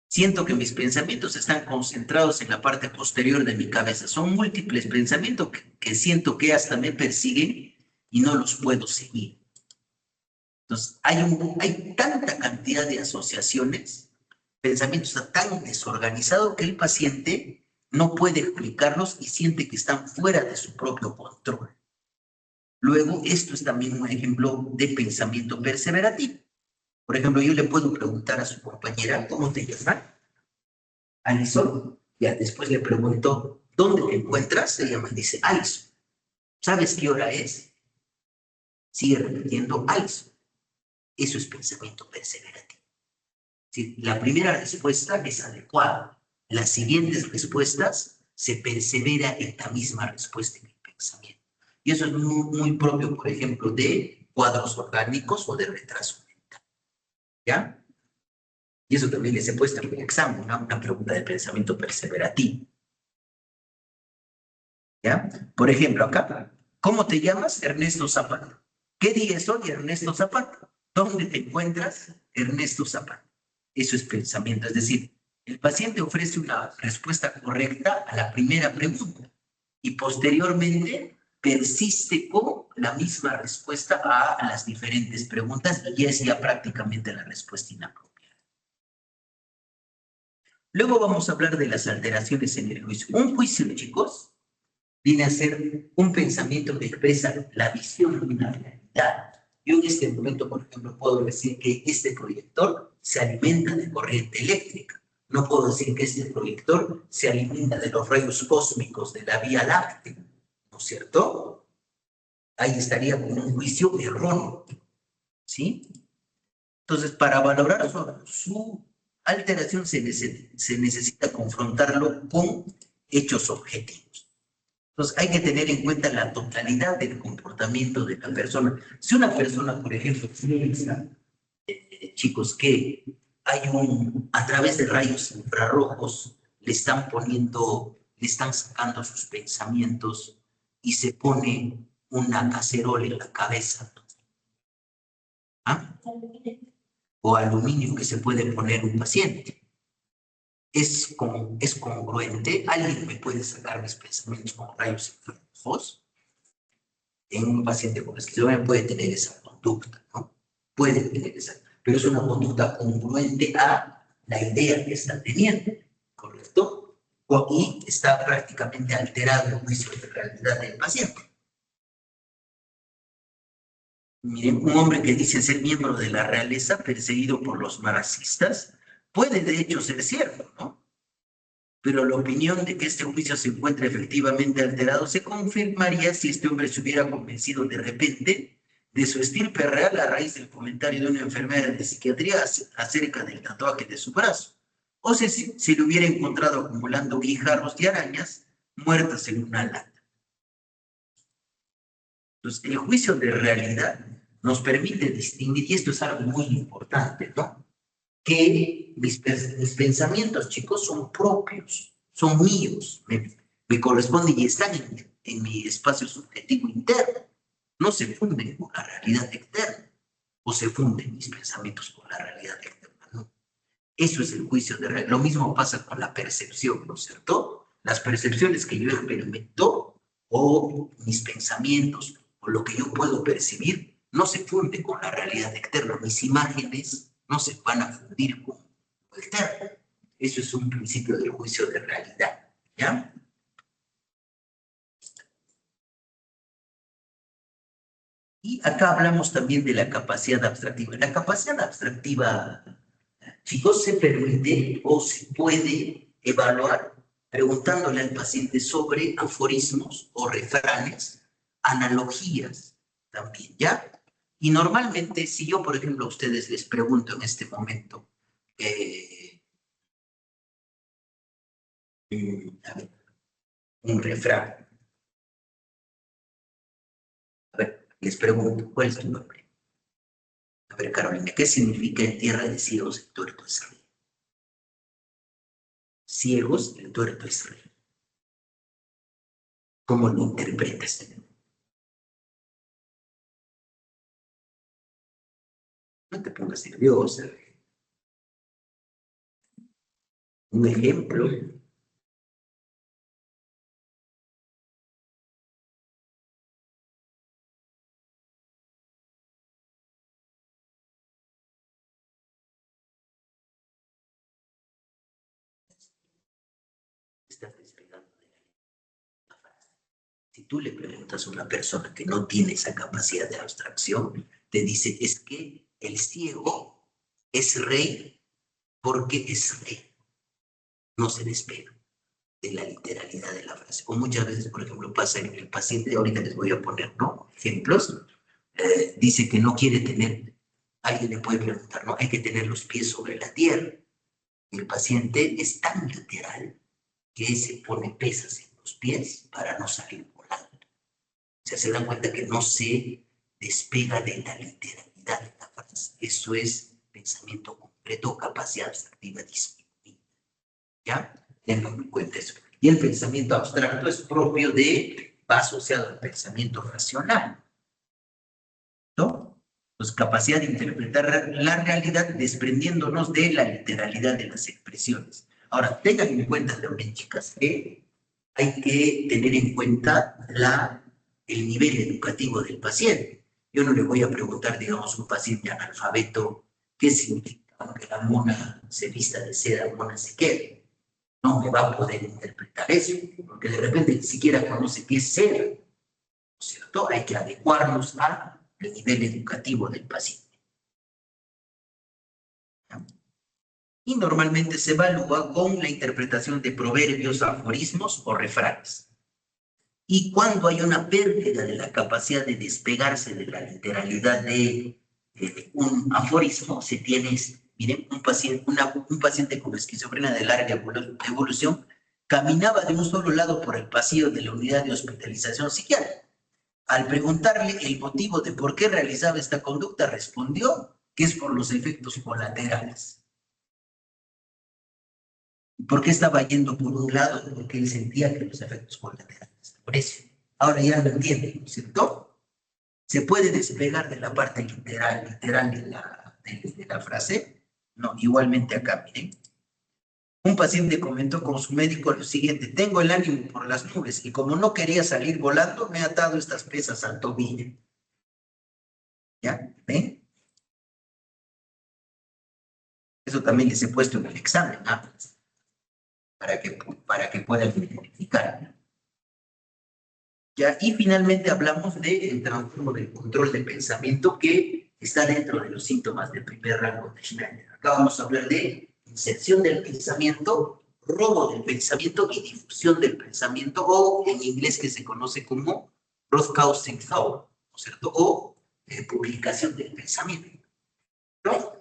Siento que mis pensamientos están concentrados en la parte posterior de mi cabeza. Son múltiples pensamientos que siento que hasta me persiguen y no los puedo seguir. Entonces, hay tanta cantidad de asociaciones, pensamientos tan desorganizados que el paciente no puede explicarlos y siente que están fuera de su propio control. Luego, esto es también un ejemplo de pensamiento perseverativo. Por ejemplo, yo le puedo preguntar a su compañera, ¿cómo te llamas? Alison. Ya después le pregunto, ¿dónde te encuentras? Ella me dice, Alison. ¿Sabes qué hora es? Sigue repitiendo, Alison. Eso es pensamiento perseverativo. Si la primera respuesta es adecuada, las siguientes respuestas se persevera en la misma respuesta en el pensamiento. Y eso es muy propio, por ejemplo, de cuadros orgánicos o de retraso mental. ¿Ya? Y eso también les he puesto en mi examen, una pregunta de pensamiento perseverativo. ¿Ya? Por ejemplo, acá, ¿cómo te llamas? Ernesto Zapata. ¿Qué día es hoy, Ernesto Zapata? ¿Dónde te encuentras, Ernesto Zapata? Eso es pensamiento, es decir, el paciente ofrece una respuesta correcta a la primera pregunta y posteriormente persiste con la misma respuesta a las diferentes preguntas y es ya prácticamente la respuesta inapropiada. Luego vamos a hablar de las alteraciones en el juicio. Un juicio, chicos, viene a ser un pensamiento que expresa la visión de una realidad. Yo en este momento, por ejemplo, puedo decir que este proyector se alimenta de corriente eléctrica. No puedo decir que este proyector se alimenta de los rayos cósmicos de la Vía Láctea, ¿no es cierto? Ahí estaría con un juicio erróneo, ¿sí? Entonces, para valorar su alteración se necesita confrontarlo con hechos objetivos. Entonces, hay que tener en cuenta la totalidad del comportamiento de la persona. Si una persona, por ejemplo, piensa, chicos, que a través de rayos infrarrojos le están sacando sus pensamientos y se pone una cacerola en la cabeza, ¿ah? O aluminio que se puede poner un paciente. Es congruente. ¿Alguien me puede sacar mis pensamientos con rayos infrarrojos? En un paciente con esquizofrenia puede tener esa conducta, ¿no? Puede tener esa, pero es una conducta congruente a la idea que está teniendo, ¿correcto? Y está prácticamente alterado el juicio de realidad del paciente. Miren, un hombre que dice ser miembro de la realeza, perseguido por los marxistas, puede de hecho ser cierto, ¿no? Pero la opinión de que este juicio se encuentra efectivamente alterado se confirmaría si este hombre se hubiera convencido de repente de su estirpe real a raíz del comentario de una enfermera de psiquiatría acerca del tatuaje de su brazo, o si lo hubiera encontrado acumulando guijarros y arañas muertas en una lata. Entonces, el juicio de realidad nos permite distinguir, y esto es algo muy importante, ¿no? Que mis pensamientos, chicos, son propios, son míos, me corresponden y están en mi espacio subjetivo interno. No se funden con la realidad externa, o se funden mis pensamientos con la realidad externa, ¿no? Eso es el juicio de realidad. Lo mismo pasa con la percepción, ¿no es cierto? Las percepciones que yo experimento, o mis pensamientos, o lo que yo puedo percibir, no se funden con la realidad externa. Mis imágenes no se van a fundir con lo externo. Eso es un principio del juicio de realidad, ¿ya? Y acá hablamos también de la capacidad abstractiva. La capacidad abstractiva, chicos, se permite o se puede evaluar preguntándole al paciente sobre aforismos o refranes, analogías también, ¿ya? Y normalmente, si yo, por ejemplo, a ustedes les pregunto en este momento, a ver, un refrán, a ver, les pregunto, ¿cuál es tu nombre? A ver, Carolina, ¿qué significa en tierra de ciegos el tuerto es rey? Ciegos, el tuerto es rey. ¿Cómo lo interpretas? No te pongas nerviosa. Un ejemplo. Estás despegando de la frase. Si tú le preguntas a una persona que no tiene esa capacidad de abstracción, te dice, es que el ciego es rey porque es rey. No se despega de la literalidad de la frase. O muchas veces, por ejemplo, pasa en el paciente, ahorita les voy a poner, ¿no? Ejemplos. Dice que no quiere tener, alguien le puede preguntar, ¿no? Hay que tener los pies sobre la tierra. El paciente es tan literal que se pone pesas en los pies para no salir volando. O sea, se dan cuenta que no se despega de la literalidad de la frase. Eso es pensamiento concreto o capacidad abstractiva disminuida. ¿Ya? Tengan en cuenta eso. Y el pensamiento abstracto es propio va asociado al pensamiento racional. ¿No? Pues capacidad de interpretar la realidad desprendiéndonos de la literalidad de las expresiones. Ahora, tengan en cuenta también, chicas, que hay que tener en cuenta el nivel educativo del paciente. Yo no le voy a preguntar, digamos, a un paciente analfabeto qué significa que la mona se vista de seda, mona se quede. No me va a poder interpretar eso, porque de repente ni siquiera conoce qué es seda, ¿no es cierto? Hay que adecuarnos al nivel educativo del paciente. Y normalmente se evalúa con la interpretación de proverbios, aforismos o refranes. Y cuando hay una pérdida de la capacidad de despegarse de la literalidad de un aforismo, se tiene, miren, un paciente con esquizofrenia de larga evolución caminaba de un solo lado por el pasillo de la unidad de hospitalización psiquiátrica. Al preguntarle el motivo de por qué realizaba esta conducta, respondió que es por los efectos colaterales. ¿Por qué estaba yendo por un lado? Porque él sentía que los efectos colaterales. Por eso. Ahora ya lo entienden, ¿no es cierto? ¿Se puede despegar de la parte literal de la frase? No, igualmente acá, miren. Un paciente comentó con su médico lo siguiente: tengo el ánimo por las nubes y como no quería salir volando, me he atado estas pesas al tobillo. ¿Ya? ¿Ven? Eso también les he puesto en el examen, ¿no? Para que puedan identificar. ¿Ya? Y finalmente hablamos del trastorno del control de pensamiento que está dentro de los síntomas del primer rango de Schneider. Acá vamos a hablar de inserción del pensamiento, robo del pensamiento y difusión del pensamiento, o en inglés que se conoce como broadcasting thought, ¿no es cierto? O publicación del pensamiento, ¿no?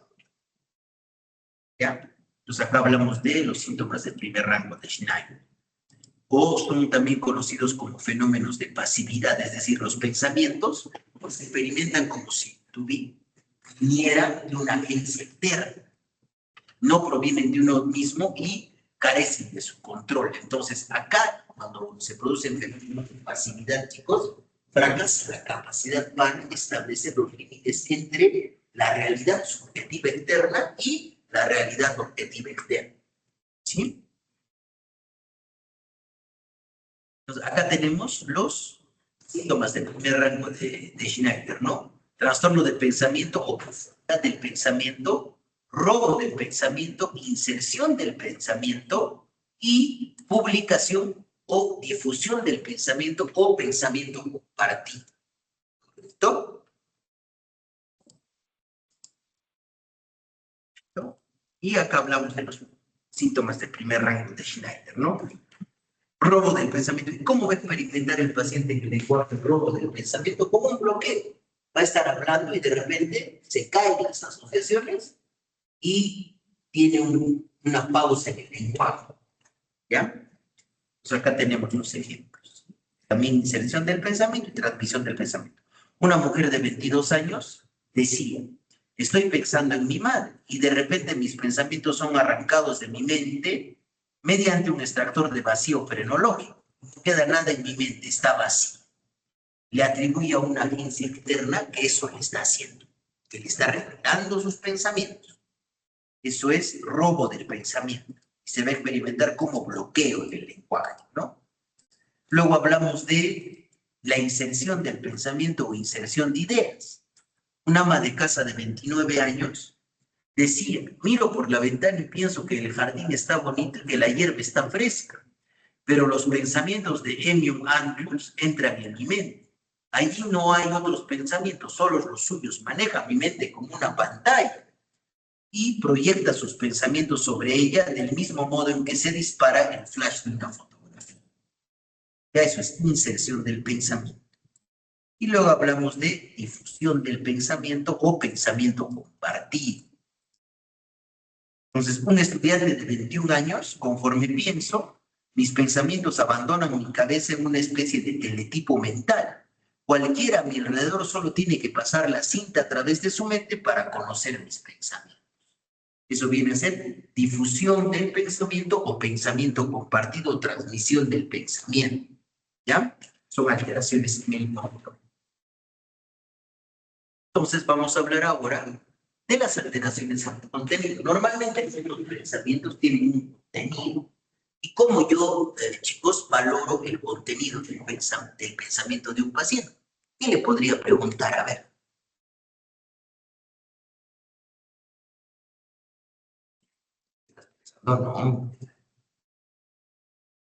¿Ya? Entonces acá hablamos de los síntomas del primer rango de Schneider. O son también conocidos como fenómenos de pasividad, es decir, los pensamientos pues, se experimentan como si viniera de una agencia externa, no provienen de uno mismo y carecen de su control. Entonces, acá, cuando se producen fenómenos de pasividad, chicos, fracasa la capacidad para establecer los límites entre la realidad subjetiva interna y la realidad objetiva externa. ¿Sí? Entonces, acá tenemos los síntomas del primer rango de Schneider, ¿no? Trastorno del pensamiento o profundidad del pensamiento, robo del pensamiento, inserción del pensamiento y publicación o difusión del pensamiento o pensamiento compartido. ¿Correcto? ¿No? Y acá hablamos de los síntomas del primer rango de Schneider, ¿no? Robo del pensamiento. ¿Y cómo va a experimentar el paciente en el lenguaje robo del pensamiento? Como un bloqueo. Va a estar hablando y de repente se caen las asociaciones y tiene una pausa en el lenguaje. ¿Ya? Pues acá tenemos los ejemplos. También inserción del pensamiento y transmisión del pensamiento. Una mujer de 22 años decía: estoy pensando en mi madre y de repente mis pensamientos son arrancados de mi mente mediante un extractor de vacío frenológico. No queda nada en mi mente, está vacío. Le atribuye a una agencia externa que eso le está haciendo, que le está revelando sus pensamientos. Eso es robo del pensamiento. Y se va a experimentar como bloqueo del lenguaje, ¿no? Luego hablamos de la inserción del pensamiento o inserción de ideas. Un ama de casa de 29 años decía: miro por la ventana y pienso que el jardín está bonito y que la hierba está fresca, pero los pensamientos de Emium Andrews entran en mi mente. Allí no hay otros pensamientos, solo los suyos. Maneja mi mente como una pantalla y proyecta sus pensamientos sobre ella del mismo modo en que se dispara el flash de una fotografía. Ya eso es inserción del pensamiento. Y luego hablamos de difusión del pensamiento o pensamiento compartido. Entonces, un estudiante de 21 años, conforme pienso, Mis pensamientos abandonan mi cabeza en una especie de teletipo mental. Cualquiera a mi alrededor solo tiene que pasar la cinta a través de su mente para conocer mis pensamientos. Eso viene a ser difusión del pensamiento o pensamiento compartido o transmisión del pensamiento. ¿Ya? Son alteraciones en el mundo. Entonces vamos a hablar ahora de las alteraciones en el contenido. Normalmente los pensamientos tienen un contenido. Y cómo yo, chicos, valoro el contenido del pensamiento de un paciente. Y le podría preguntar, a ver. No.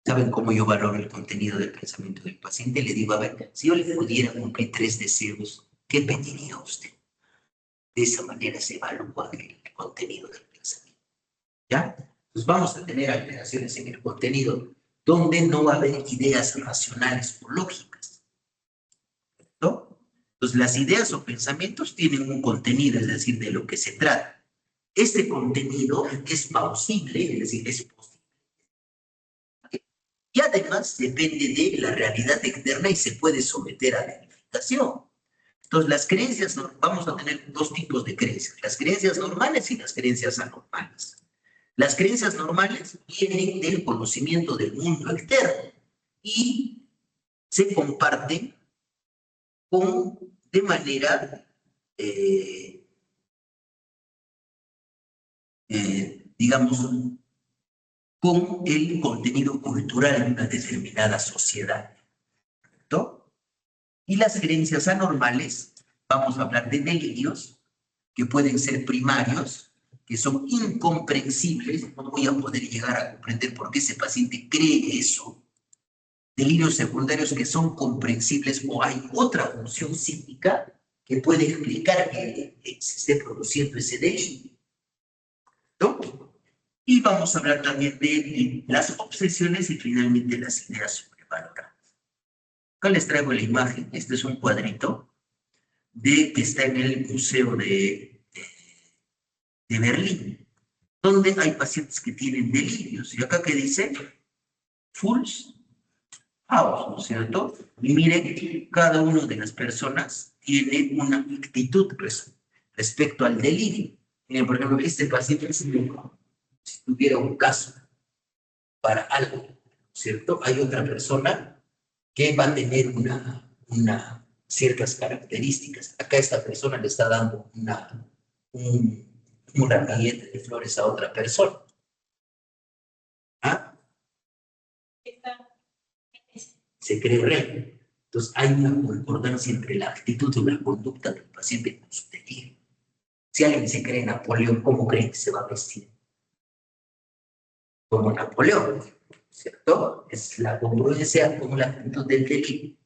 ¿Saben cómo yo valoro el contenido del pensamiento del paciente? Le digo, a ver, si yo le pudiera cumplir 3 deseos, ¿qué pediría usted? De esa manera se evalúa el contenido del pensamiento. ¿Ya? Pues vamos a tener alteraciones en el contenido donde no va a haber ideas racionales o lógicas. ¿No? Entonces, las ideas o pensamientos tienen un contenido, es decir, de lo que se trata. Este contenido es plausible, es decir, es posible. Y además depende de la realidad externa y se puede someter a verificación. Entonces, las creencias, vamos a tener dos tipos de creencias, las creencias normales y las creencias anormales. Las creencias normales vienen del conocimiento del mundo externo y se comparten de manera, digamos, con el contenido cultural de una determinada sociedad. ¿No? Y las creencias anormales, vamos a hablar de delirios, que pueden ser primarios, que son incomprensibles, no voy a poder llegar a comprender por qué ese paciente cree eso. Delirios secundarios que son comprensibles o hay otra función psíquica que puede explicar que se esté produciendo ese delirio. ¿No? Y vamos a hablar también de las obsesiones y finalmente las ideas sobrevaloradas. Acá les traigo la imagen. Este es un cuadrito que está en el Museo de Berlín, donde hay pacientes que tienen delirios. Y acá que dice, Fulls House, ¿no es cierto? Y miren, cada una de las personas tiene una actitud respecto al delirio. Miren, por ejemplo, este paciente, si tuviera un caso para algo, ¿cierto? Hay otra persona que va a tener ciertas características. Acá esta persona le está dando un ramillete de flores a otra persona. ¿Ah? Se cree real. Entonces hay una concordancia entre la actitud y la conducta del paciente con su delirio. Si alguien se cree Napoleón, ¿cómo cree que se va a vestir? Como Napoleón, ¿cierto? Es la congruencia con la actitud del delirio.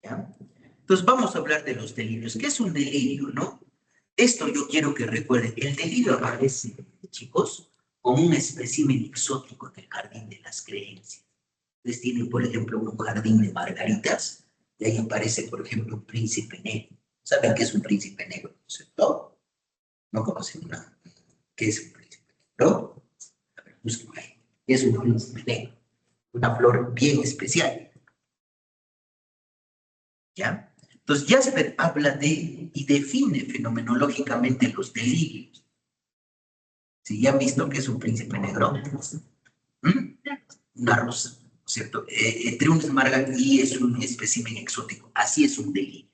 ¿Ya? Entonces vamos a hablar de los delirios. ¿Qué es un delirio, no? Esto yo quiero que recuerden. El delirio aparece, chicos, como un espécimen exótico del jardín de las creencias. Ustedes tienen, por ejemplo, un jardín de margaritas, y ahí aparece, por ejemplo, un príncipe negro. ¿Saben qué es un príncipe negro? ¿Cierto? ¿No conocen nada? ¿Qué es un príncipe negro? A ver, busquen ahí. ¿Qué es un príncipe negro? Una flor bien especial. ¿Ya? Entonces, Jasper habla de y define fenomenológicamente los delirios. Si ya han visto que es un príncipe negro, ¿Mm? Una rosa, ¿cierto? Triunfs marga y es un espécimen exótico. Así es un delirio.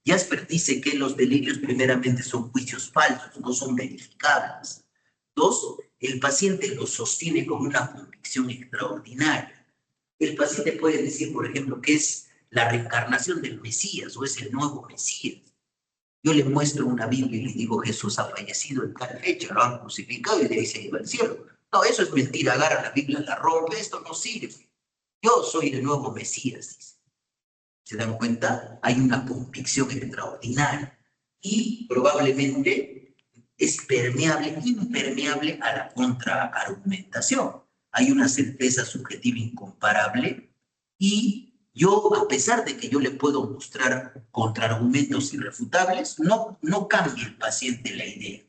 Jasper dice que los delirios primeramente son juicios falsos, no son verificables. Dos, el paciente los sostiene con una convicción extraordinaria. El paciente puede decir, por ejemplo, que es la reencarnación del Mesías o es el nuevo Mesías. Yo le muestro una Biblia y le digo, Jesús ha fallecido en tal fecha, lo han crucificado y de ahí se iba al cielo. No, eso es mentira, agarra la Biblia, la rompe, esto no sirve. Yo soy el nuevo Mesías, dice. ¿Se dan cuenta? Hay una convicción extraordinaria y probablemente es impermeable a la contraargumentación. Hay una certeza subjetiva incomparable y yo, a pesar de que yo le puedo mostrar contraargumentos irrefutables, no cambia el paciente la idea.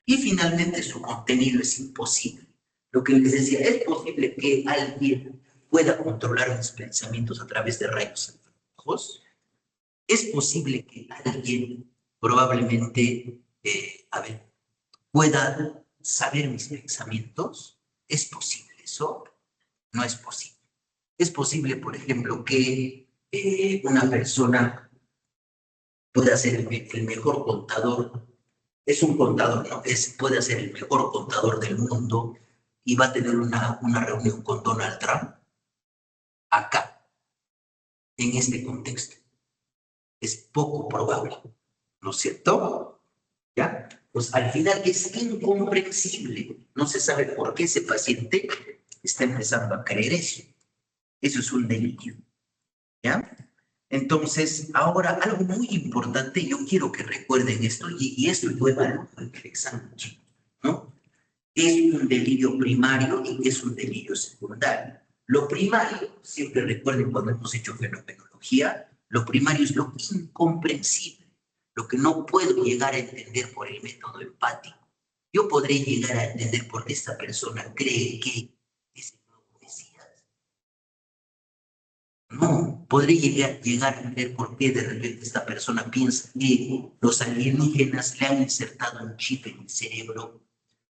Y finalmente su contenido es imposible. Lo que les decía, es posible que alguien pueda controlar mis pensamientos a través de rayos infrarrojos. Es posible que alguien probablemente, pueda saber mis pensamientos. ¿Es posible eso? No es posible. Es posible, por ejemplo, que una persona pueda ser el mejor contador. Es un contador, ¿no? Puede ser el mejor contador del mundo y va a tener una reunión con Donald Trump acá, en este contexto. Es poco probable, ¿no es cierto? ¿Ya? Pues al final es incomprensible. No se sabe por qué ese paciente está empezando a creer eso. Eso es un delirio, ¿ya? Entonces, ahora algo muy importante, yo quiero que recuerden esto, y esto yo evalúo en el examen, ¿no? Es un delirio primario y es un delirio secundario. Lo primario, siempre recuerden cuando hemos hecho fenomenología, lo primario es lo incomprensible, lo que no puedo llegar a entender por el método empático. Yo podré llegar a entender por qué esta persona cree que es el nuevo Mesías. No, podré llegar a entender por qué de repente esta persona piensa que los alienígenas le han insertado un chip en el cerebro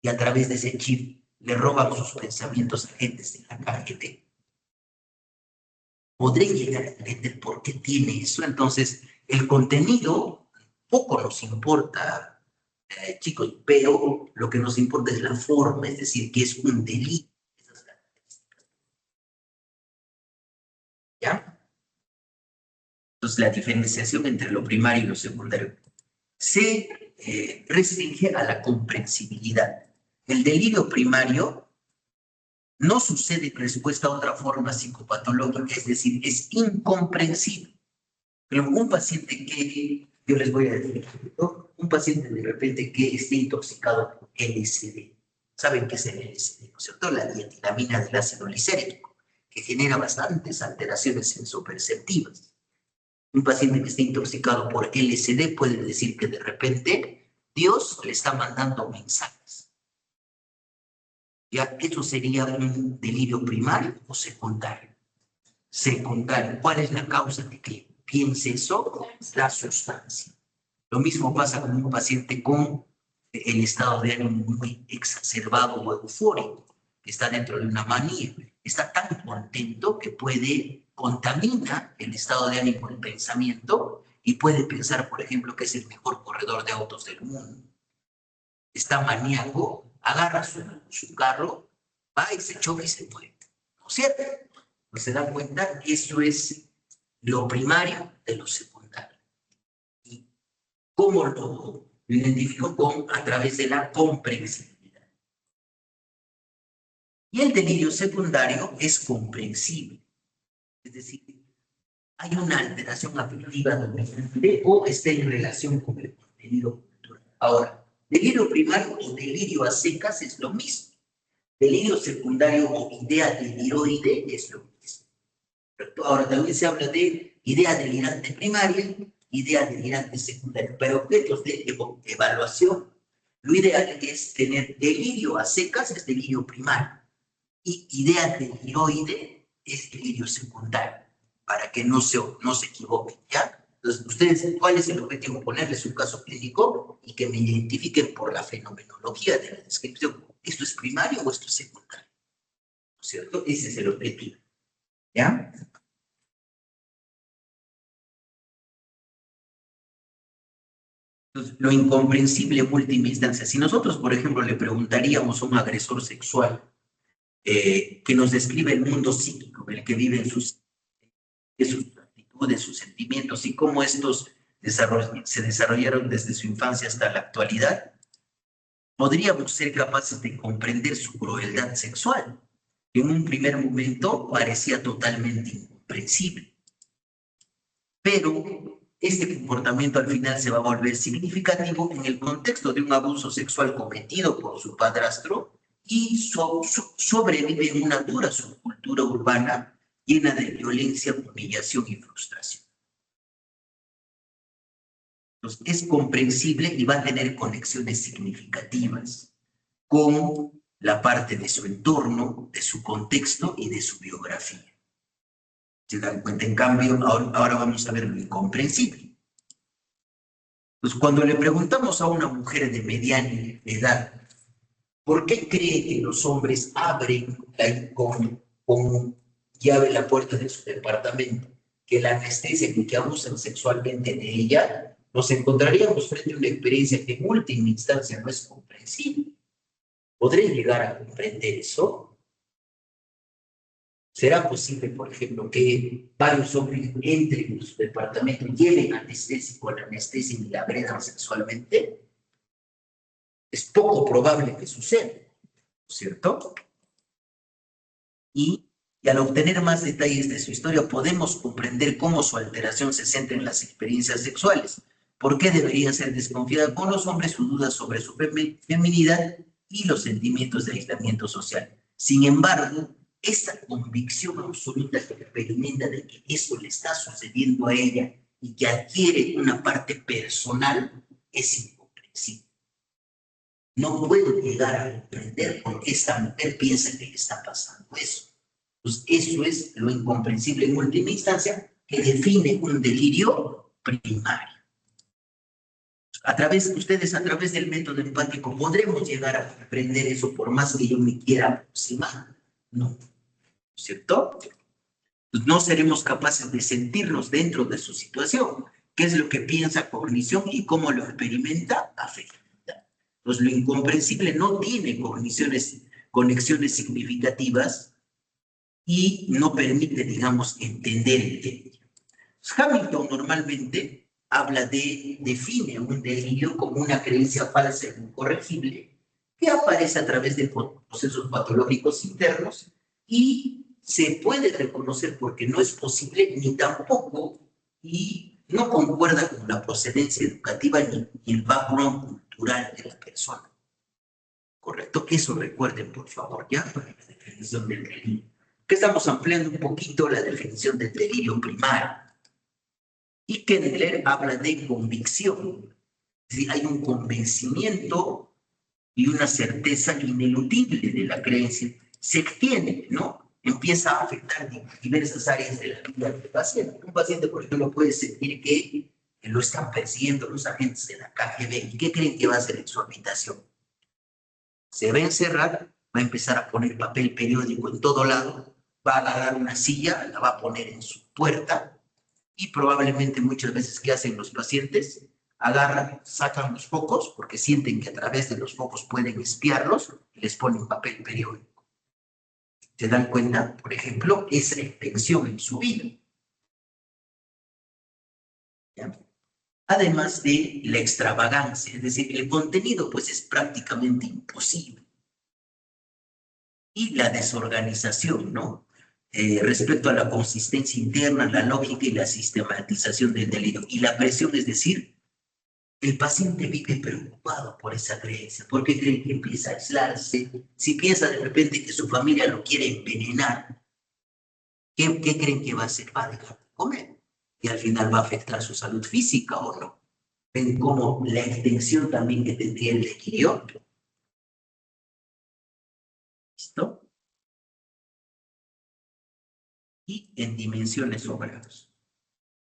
y a través de ese chip le roban sus pensamientos a gentes de la KGB. Podré llegar a entender por qué tiene eso. Entonces, el contenido poco nos importa, chicos, pero lo que nos importa es la forma, es decir, que es un delito. ¿Ya? Entonces, la diferenciación entre lo primario y lo secundario se restringe a la comprensibilidad. El delirio primario no sucede en respuesta a otra forma psicopatológica, es decir, es incomprensible. Pero un paciente que, yo les voy a decir, ¿no? Un paciente de repente que esté intoxicado por LSD, ¿saben qué es el LSD? ¿No es cierto? La dietilamina del ácido lisérgico, que genera bastantes alteraciones sensoperceptivas. Un paciente que esté intoxicado por LSD puede decir que de repente Dios le está mandando mensajes. ¿Ya? Eso sería un delirio primario o secundario. Secundario. ¿Cuál es la causa de que piense eso? La sustancia. Lo mismo pasa con un paciente con el estado de ánimo muy exacerbado o eufórico, que está dentro de una manía. Está tan contento que contamina el estado de ánimo, el pensamiento, y puede pensar, por ejemplo, que es el mejor corredor de autos del mundo. Está maníaco, agarra su carro, va y se choca y se muere. ¿No es cierto? ¿No se dan cuenta? Eso es lo primario de lo secundario. ¿Y cómo lo identifico? A través de la comprensibilidad. Y el delirio secundario es comprensible. Es decir, hay una alteración afectiva dominante o está en relación con el contenido cultural. Ahora, delirio primario o delirio a secas es lo mismo. Delirio secundario o idea deliroide es lo mismo. Ahora también se habla de idea delirante primaria, idea delirante secundaria, pero objetos de evaluación. Lo ideal es tener delirio a secas, es delirio primario, y idea deliroide es delirio secundario, para que no se equivoquen, ¿ya? Entonces, ustedes, ¿cuál es el objetivo? Ponerles un caso clínico y que me identifiquen por la fenomenología de la descripción. ¿Esto es primario o esto es secundario? ¿No es cierto? Ese es el objetivo, ¿ya? Entonces, lo incomprensible en última instancia. Si nosotros, por ejemplo, le preguntaríamos a un agresor sexual que nos describe el mundo psíquico en el que viven sus actitudes, sus sentimientos y cómo estos se desarrollaron desde su infancia hasta la actualidad, podríamos ser capaces de comprender su crueldad sexual, que en un primer momento parecía totalmente incomprensible. Pero este comportamiento al final se va a volver significativo en el contexto de un abuso sexual cometido por su padrastro y sobrevive en una dura subcultura urbana llena de violencia, humillación y frustración. Entonces, es comprensible y va a tener conexiones significativas con la parte de su entorno, de su contexto y de su biografía. ¿Se dan cuenta? En cambio, ahora vamos a ver lo incomprensible. Pues cuando le preguntamos a una mujer de mediana edad, ¿por qué cree que los hombres abren con llave la puerta de su departamento, que la anestesian y que abusan sexualmente de ella? Nos encontraríamos frente a una experiencia que en última instancia no es comprensible. ¿Podré llegar a comprender eso? ¿Será posible, por ejemplo, que varios hombres entren en su departamento, lleven anestésico, la anestesien y la agredan sexualmente? Es poco probable que suceda, ¿cierto? Y al obtener más detalles de su historia, podemos comprender cómo su alteración se centra en las experiencias sexuales. ¿Por qué debería ser desconfiada con los hombres? Sus dudas sobre su feminidad y los sentimientos de aislamiento social. Sin embargo, esta convicción absoluta que experimenta de que esto le está sucediendo a ella y que adquiere una parte personal es incomprensible. No puedo llegar a comprender por qué esta mujer piensa que le está pasando eso. Pues eso es lo incomprensible en última instancia que define un delirio primario. Ustedes a través del método empático podremos llegar a comprender eso por más que yo me quiera aproximar. No, ¿cierto? Pues no seremos capaces de sentirnos dentro de su situación. ¿Qué es lo que piensa cognición y cómo lo experimenta? Afecta. Pues lo incomprensible no tiene conexiones significativas y no permite, digamos, entender el delirio. Hamilton normalmente define un delirio como una creencia falsa e incorregible que aparece a través de procesos patológicos internos y se puede reconocer porque no es posible ni tampoco y no concuerda con la procedencia educativa ni el background cultural de la persona. ¿Correcto? Que eso recuerden, por favor, ya para la definición del delirio. Que estamos ampliando un poquito la definición del delirio primario. Y Kendler habla de convicción. Es decir, hay un convencimiento y una certeza ineludible de la creencia. Se extiende, ¿no? Empieza a afectar diversas áreas de la vida del paciente. Un paciente, por ejemplo, puede sentir que lo están persiguiendo los agentes de la KGB. ¿Y qué creen que va a hacer en su habitación? Se va a encerrar, va a empezar a poner papel periódico en todo lado, va a agarrar una silla, la va a poner en su puerta y probablemente muchas veces, ¿qué hacen los pacientes? Agarran, sacan los focos porque sienten que a través de los focos pueden espiarlos y les ponen papel periódico. ¿Se dan cuenta? Por ejemplo, esa intención en su vida. ¿Ya? Además de la extravagancia, es decir, el contenido pues es prácticamente imposible. Y la desorganización, ¿no? Respecto a la consistencia interna, la lógica y la sistematización del delirio. Y la presión, es decir, el paciente vive preocupado por esa creencia, porque cree que empieza a aislarse. Si piensa de repente que su familia lo quiere envenenar, ¿qué creen que va a hacer? Va a dejar de comer. Y al final va a afectar su salud física o no. Ven cómo la extensión también que tendría el delirio. ¿Listo? Y en dimensiones o grados.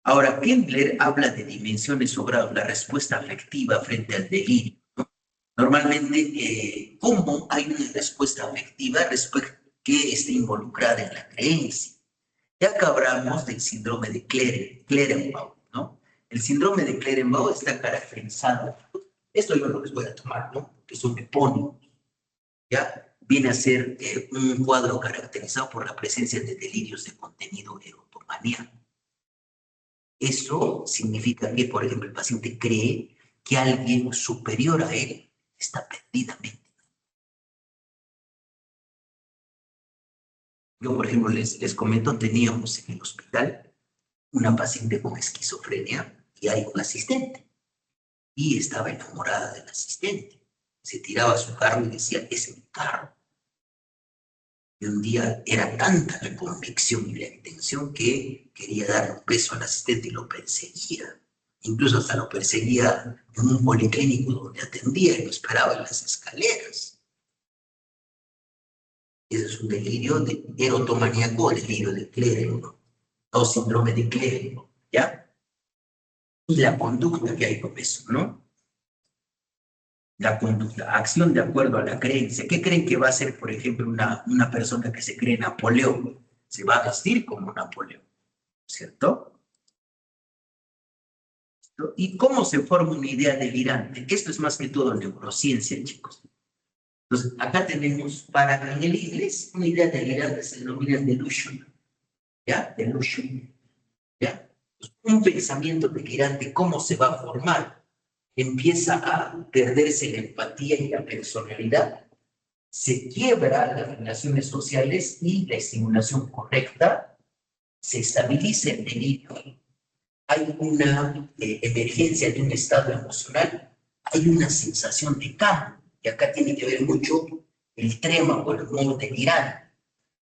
Ahora, Kendler habla de dimensiones o grados, la respuesta afectiva frente al delirio, ¿no? Normalmente, ¿cómo hay una respuesta afectiva que esté involucrada en la creencia? Ya que hablamos del síndrome de Clerenbaugh, ¿no? El síndrome de Clerenbaugh está caracterizado, esto yo no les voy a tomar, ¿no? Que son epónimos, ¿ya? Viene a ser un cuadro caracterizado por la presencia de delirios de contenido erotomaniano. Eso significa que, por ejemplo, el paciente cree que alguien superior a él está perdidamente. Yo, por ejemplo, les comento, teníamos en el hospital una paciente con esquizofrenia y hay un asistente. Y estaba enamorada del asistente. Se tiraba a su carro y decía, es mi carro. Y un día era tanta la convicción y la intención que quería dar un beso al asistente y lo perseguía. Incluso hasta lo perseguía en un policlínico donde atendía y lo esperaba en las escaleras. Ese es un delirio de erotomaníaco o delirio de clérigo, o síndrome de clérigo, ¿ya? Y la conducta que hay con eso, ¿no? La conducta, acción de acuerdo a la creencia. ¿Qué creen que va a hacer, por ejemplo, una persona que se cree Napoleón? Se va a vestir como Napoleón, ¿cierto? ¿Y cómo se forma una idea delirante? Esto es más que todo neurociencia, chicos. Entonces, acá tenemos, para en el inglés, una idea delirante se denomina delusion, ¿ya? Delusion, ¿ya? Un pensamiento delirante, ¿cómo se va a formar? Empieza a perderse la empatía y la personalidad, se quiebra las relaciones sociales y la estimulación correcta, se estabiliza el delirio, hay una emergencia de un estado emocional, hay una sensación de cambio, y acá tiene que ver mucho el trema o el humor delirante.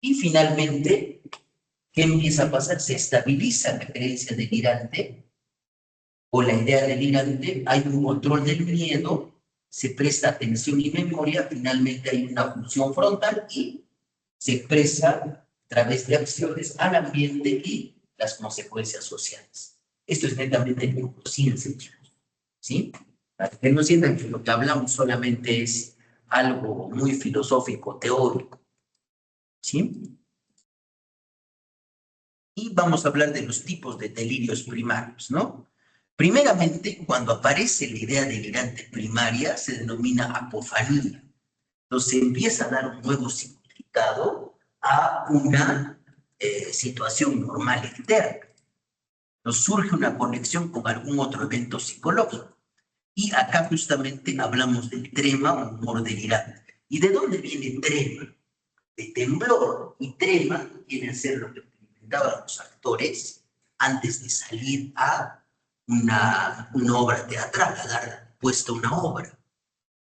Y finalmente, ¿qué empieza a pasar? Se estabiliza la creencia delirante o la idea delirante, hay un control del miedo, se presta atención y memoria, finalmente hay una función frontal y se expresa a través de acciones al ambiente y las consecuencias sociales. Esto es netamente neurociencia, chicos, ¿sí? Para que no sientan que lo que hablamos solamente es algo muy filosófico, teórico, ¿sí? Y vamos a hablar de los tipos de delirios primarios, ¿no? Primeramente, cuando aparece la idea delirante primaria, se denomina apofanía. Entonces, se empieza a dar un nuevo significado a una situación normal externa. Nos surge una conexión con algún otro evento psicológico. Y acá justamente hablamos del trema o humor delirante. ¿Y de dónde viene trema? De temblor, y trema viene a ser lo que experimentaban los actores antes de salir a una obra teatral, a dar puesta una obra.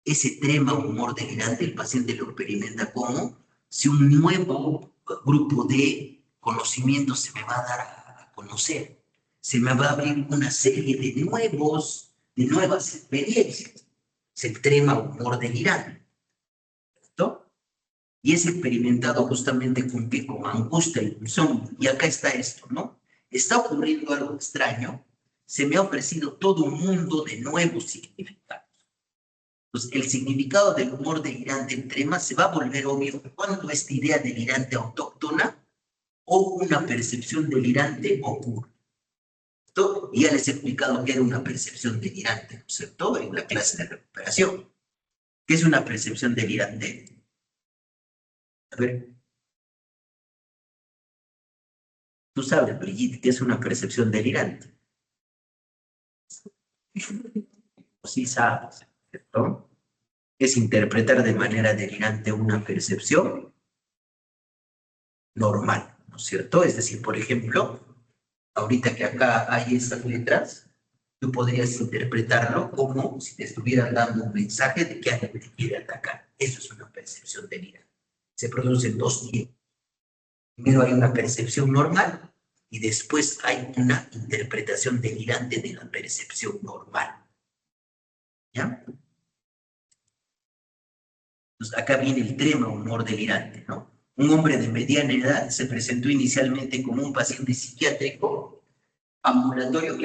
Ese trema o humor delirante el paciente lo experimenta como si un nuevo grupo de conocimientos se me va a dar a conocer, se me va a abrir una serie de nuevas experiencias. Es el trema o humor delirante, ¿cierto? Y es experimentado justamente con qué, con angustia y insomnio. Y acá está esto, ¿no? Está ocurriendo algo extraño, se me ha ofrecido todo un mundo de nuevos significados. Entonces, el significado del humor delirante en trema se va a volver obvio cuando esta idea delirante autóctona o una percepción delirante ocurre. ¿Cierto? Ya les he explicado que era una percepción delirante, ¿no es cierto? En la clase de recuperación. ¿Qué es una percepción delirante? A ver, tú sabes, Brigitte, ¿qué es una percepción delirante? Sí sabes, ¿cierto? Es interpretar de manera delirante una percepción normal, ¿no es cierto? Es decir, por ejemplo, ahorita que acá hay estas letras, tú podrías interpretarlo como si te estuvieran dando un mensaje de que alguien te quiere atacar. Eso es una percepción delirante. Se producen dos tiempos. Primero hay una percepción normal y después hay una interpretación delirante de la percepción normal. ¿Ya? Entonces, acá viene el trema humor delirante, ¿no? Un hombre de mediana edad se presentó inicialmente como un paciente psiquiátrico ambulatorio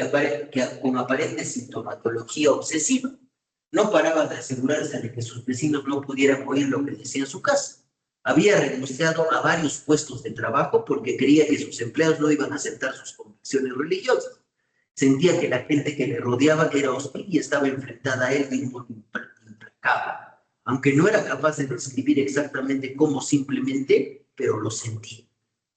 con aparente sintomatología obsesiva. No paraba de asegurarse de que sus vecinos no pudieran oír lo que decía en su casa. Había renunciado a varios puestos de trabajo porque creía que sus empleados no iban a aceptar sus convicciones religiosas. Sentía que la gente que le rodeaba era hostil y estaba enfrentada a él de un modo implacable. Aunque no era capaz de describir exactamente cómo simplemente, pero lo sentía.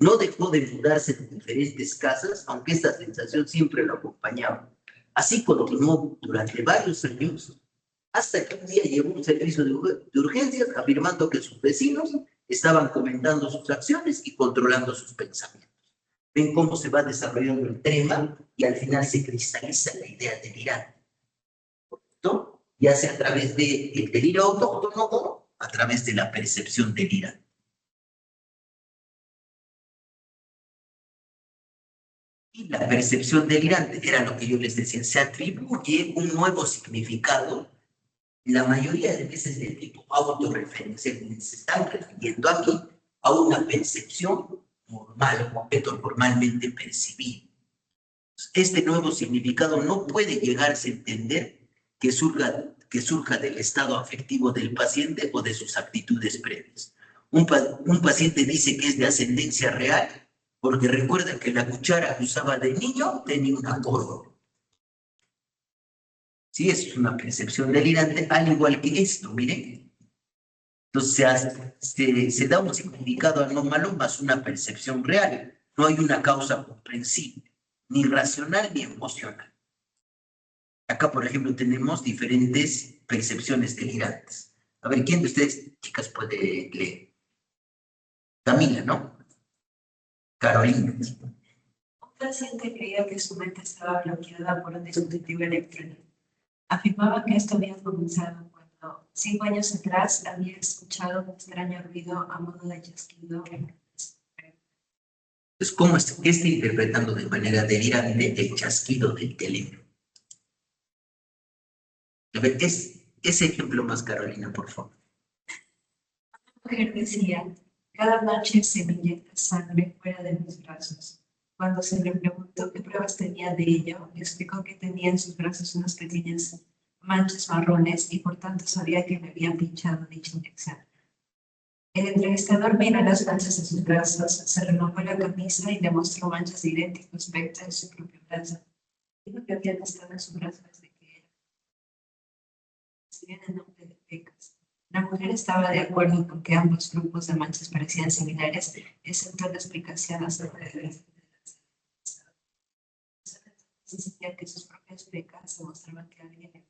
No dejó de mudarse de diferentes casas, aunque esta sensación siempre lo acompañaba. Así continuó durante varios años, hasta que un día llegó un servicio de urgencias afirmando que sus vecinos estaban comentando sus acciones y controlando sus pensamientos. Ven cómo se va desarrollando el tema y al final se cristaliza la idea delirante, ¿no? Ya sea a través del delirio autóctono o a través de la percepción delirante. Y la percepción delirante era lo que yo les decía, se atribuye un nuevo significado, la mayoría de veces de tipo autorreferencial, se están refiriendo aquí a una percepción normal, un objeto normalmente percibido. Este nuevo significado no puede llegarse a entender que surja del estado afectivo del paciente o de sus actitudes previas. Un paciente dice que es de ascendencia real porque recuerda que la cuchara que usaba de niño tenía un apodo. Sí, es una percepción delirante, al igual que esto, miren. Entonces se da un significado anómalo más una percepción real. No hay una causa comprensible, ni racional ni emocional. Acá, por ejemplo, tenemos diferentes percepciones delirantes. A ver, ¿quién de ustedes, chicas, puede leer? Camila, ¿no? Carolina. Un paciente creía que su mente estaba bloqueada por un dispositivo electrónico. Afirmaba que esto había comenzado cuando 5 años atrás había escuchado un extraño ruido a modo de chasquido. Pues, ¿cómo está interpretando de manera delirante el chasquido del teléfono? A ver, ese ejemplo más, Carolina, por favor. La mujer decía, cada noche se me inyecta sangre fuera de mis brazos. Cuando se le preguntó qué pruebas tenía de ello, explicó que tenía en sus brazos unas pequeñas manchas marrones y por tanto sabía que me habían pinchado dicha inyección. El entrevistador miró las manchas de sus brazos, se renovó la camisa y le mostró manchas de idéntico aspecto en su propio brazo. Dijo que habían estado en su brazo desde que era. Recibían el nombre de pecas. La mujer estaba de acuerdo porque ambos grupos de manchas parecían similares, excepto la explicación acerca de las decía que sus propias pecas demostraban que alguien le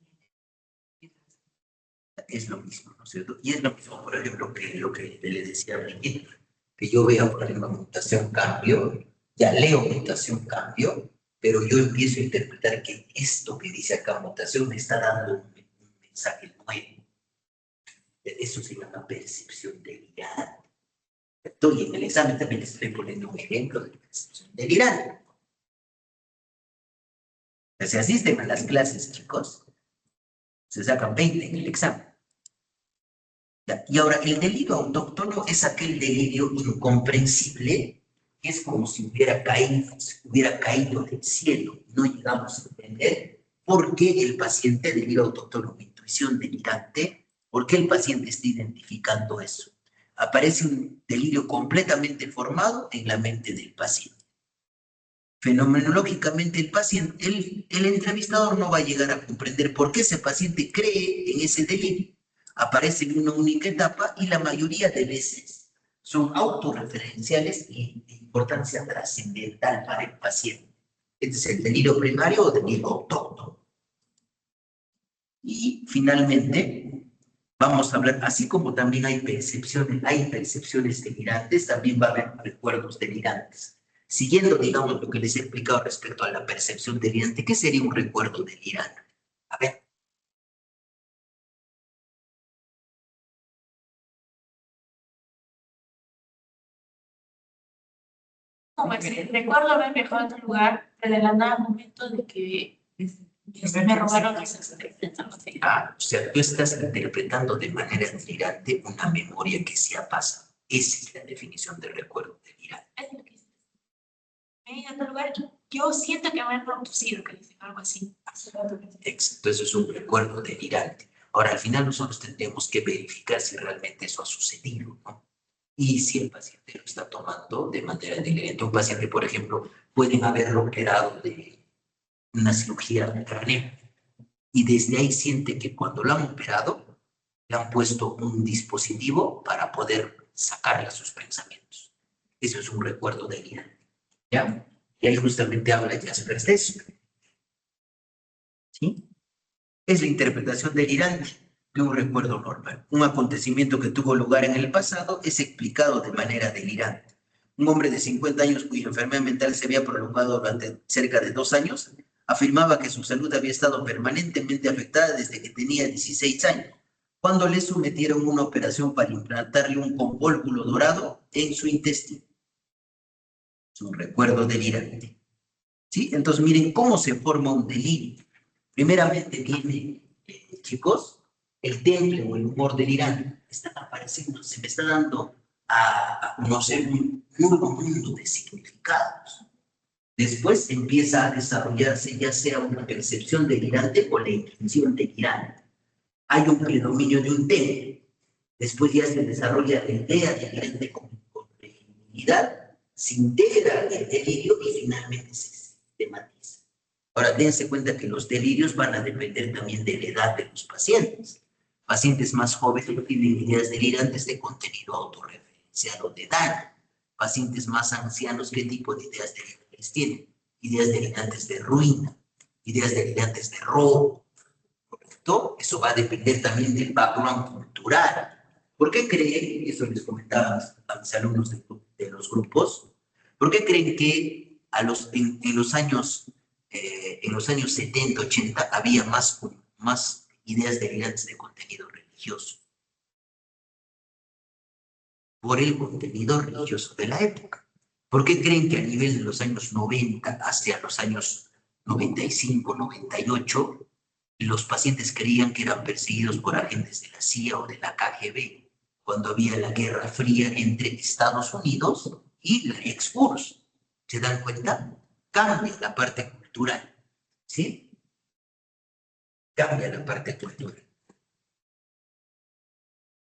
es lo mismo, ¿no es cierto? Y es lo mismo, por ejemplo, que lo que le decía a Brigitte, que yo veo, por ejemplo, mutación cambio, ya leo mutación cambio, pero yo empiezo a interpretar que esto que dice acá mutación me está dando un mensaje nuevo. Eso se llama percepción delirante. Y en el examen también les estoy poniendo un ejemplo de percepción delirante. Si asisten a las clases, chicos, se sacan 20 en el examen. Y ahora, el delirio autóctono es aquel delirio incomprensible que es como si hubiera caído del cielo. No llegamos a entender por qué el paciente delirio autóctono con intuición delirante, por qué el paciente está identificando eso. Aparece un delirio completamente formado en la mente del paciente. Fenomenológicamente, el entrevistador no va a llegar a comprender por qué ese paciente cree en ese delirio. Aparece en una única etapa y la mayoría de veces son autorreferenciales y de importancia trascendental para el paciente. Este es el delirio primario o delirio autóctono. Y finalmente, vamos a hablar, así como también hay percepciones delirantes, también va a haber recuerdos delirantes. Siguiendo, digamos, lo que les he explicado respecto a la percepción delirante, ¿qué sería un recuerdo delirante? A ver. Como recuerdo haber viajado a otro lugar, pero de la nada, momento de que me robaron esas O sea, tú estás interpretando de manera delirante una memoria que se ha pasado. Esa es la definición de recuerdo delirante. Es lo que me he ido a otro lugar y yo siento que me han producido, que dicen algo así. Exacto, eso es un recuerdo delirante. Ahora, al final nosotros tendríamos que verificar si realmente eso ha sucedido, ¿no? Y si el paciente lo está tomando de manera delirante. Un paciente, por ejemplo, pueden haberlo operado de una cirugía de cráneo y desde ahí siente que cuando lo han operado, le han puesto un dispositivo para poder sacarle sus pensamientos. Eso es un recuerdo delirante, ¿ya? Y ahí justamente habla Jasper de eso. ¿Sí? Es la interpretación delirante de un recuerdo normal. Un acontecimiento que tuvo lugar en el pasado es explicado de manera delirante. Un hombre de 50 años cuya enfermedad mental se había prolongado durante cerca de 2 años afirmaba que su salud había estado permanentemente afectada desde que tenía 16 años, cuando le sometieron una operación para implantarle un convólvulo dorado en su intestino. Es un recuerdo delirante. ¿Sí? Entonces, miren cómo se forma un delirio. Primeramente viene, chicos, el temple o el humor delirante. Está apareciendo, se me está dando a conocer un nuevo mundo de significados. Después empieza a desarrollarse ya sea una percepción delirante o la intención delirante. Hay un predominio de un tema. Después ya se desarrolla la idea delirante con legibilidad, se integra el delirio y finalmente se sistematiza. Ahora, dense cuenta que los delirios van a depender también de la edad de los pacientes. Pacientes más jóvenes tienen ideas delirantes de contenido autorreferenciado de daño. Pacientes más ancianos, ¿qué tipo de ideas delirantes tienen? Ideas delirantes de ruina, ideas delirantes de robo, ¿correcto? Eso va a depender también del background cultural. ¿Por qué creen, eso les comentaba a mis alumnos de los grupos, por qué creen que en los años 70, 80 había más ideas delirantes de contenido religioso? Por el contenido religioso de la época. ¿Por qué creen que a nivel de los años 90 hacia los años 95, 98, los pacientes creían que eran perseguidos por agentes de la CIA o de la KGB, cuando había la Guerra Fría entre Estados Unidos y la ex-URSS? ¿Se dan cuenta? Cambia la parte cultural, ¿sí? Cambia la parte cultural.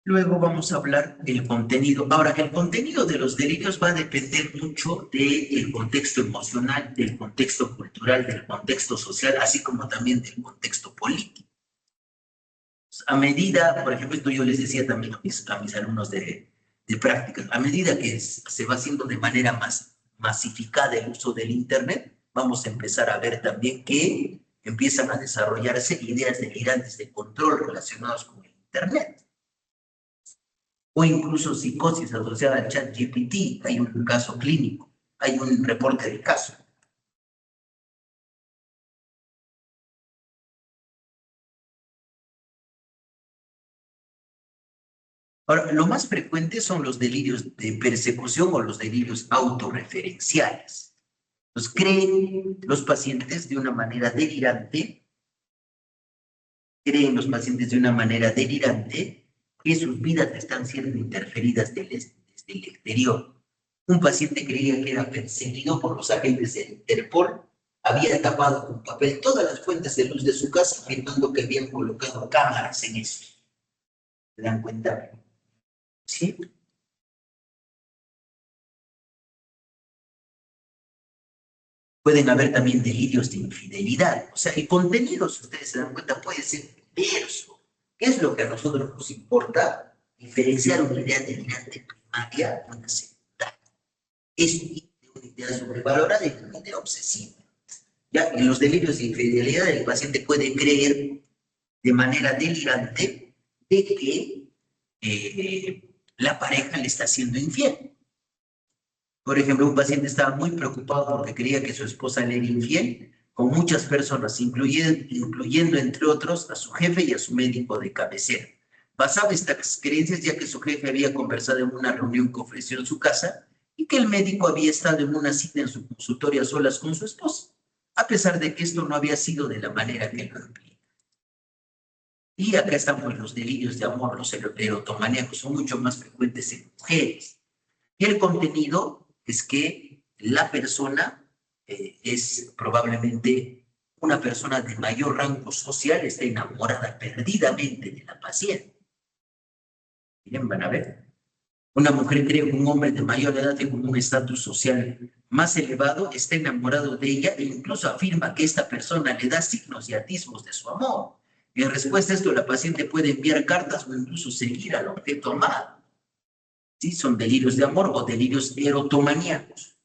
Luego vamos a hablar del contenido. Ahora, el contenido de los delirios va a depender mucho del contexto emocional, del contexto cultural, del contexto social, así como también del contexto político. A medida, por ejemplo, esto yo les decía también a mis alumnos de prácticas, a medida que se va haciendo de manera más masificada el uso del Internet, vamos a empezar a ver también que empiezan a desarrollarse ideas delirantes de control relacionadas con el Internet. O incluso psicosis asociada al chat GPT. Hay un caso clínico, hay un reporte de caso. Ahora, lo más frecuente son los delirios de persecución o los delirios autorreferenciales. Los creen los pacientes de una manera delirante, que sus vidas están siendo interferidas desde el exterior. Un paciente creía que era perseguido por los agentes del Interpol, había tapado con papel todas las fuentes de luz de su casa, afirmando que habían colocado cámaras en eso. ¿Se dan cuenta? ¿Sí? Pueden haber también delirios de infidelidad. O sea, el contenido, si ustedes se dan cuenta, puede ser diverso. ¿Qué es lo que a nosotros nos importa? Diferenciar una idea delirante primaria de una secundaria. Es una idea sobrevalorada y una idea obsesiva. ¿Ya? En los delirios de infidelidad, el paciente puede creer de manera delirante de que la pareja le está siendo infiel. Por ejemplo, un paciente estaba muy preocupado porque creía que su esposa le era infiel con muchas personas, incluyendo entre otros a su jefe y a su médico de cabecera. Basaba estas creencias ya que su jefe había conversado en una reunión que ofreció en su casa y que el médico había estado en una cita en su consultorio a solas con su esposa, a pesar de que esto no había sido de la manera que lo implica. Y acá están pues, los delirios de amor, los erotomaníacos, son mucho más frecuentes en mujeres. Y el contenido es que la persona es probablemente una persona de mayor rango social, está enamorada perdidamente de la paciente. Miren, van a ver. Una mujer cree que un hombre de mayor edad y con un estatus social más elevado está enamorado de ella e incluso afirma que esta persona le da signos y atisbos de su amor. Y en respuesta a esto, la paciente puede enviar cartas o incluso seguir al objeto amado. ¿Sí? Son delirios de amor o delirios erotomaníacos.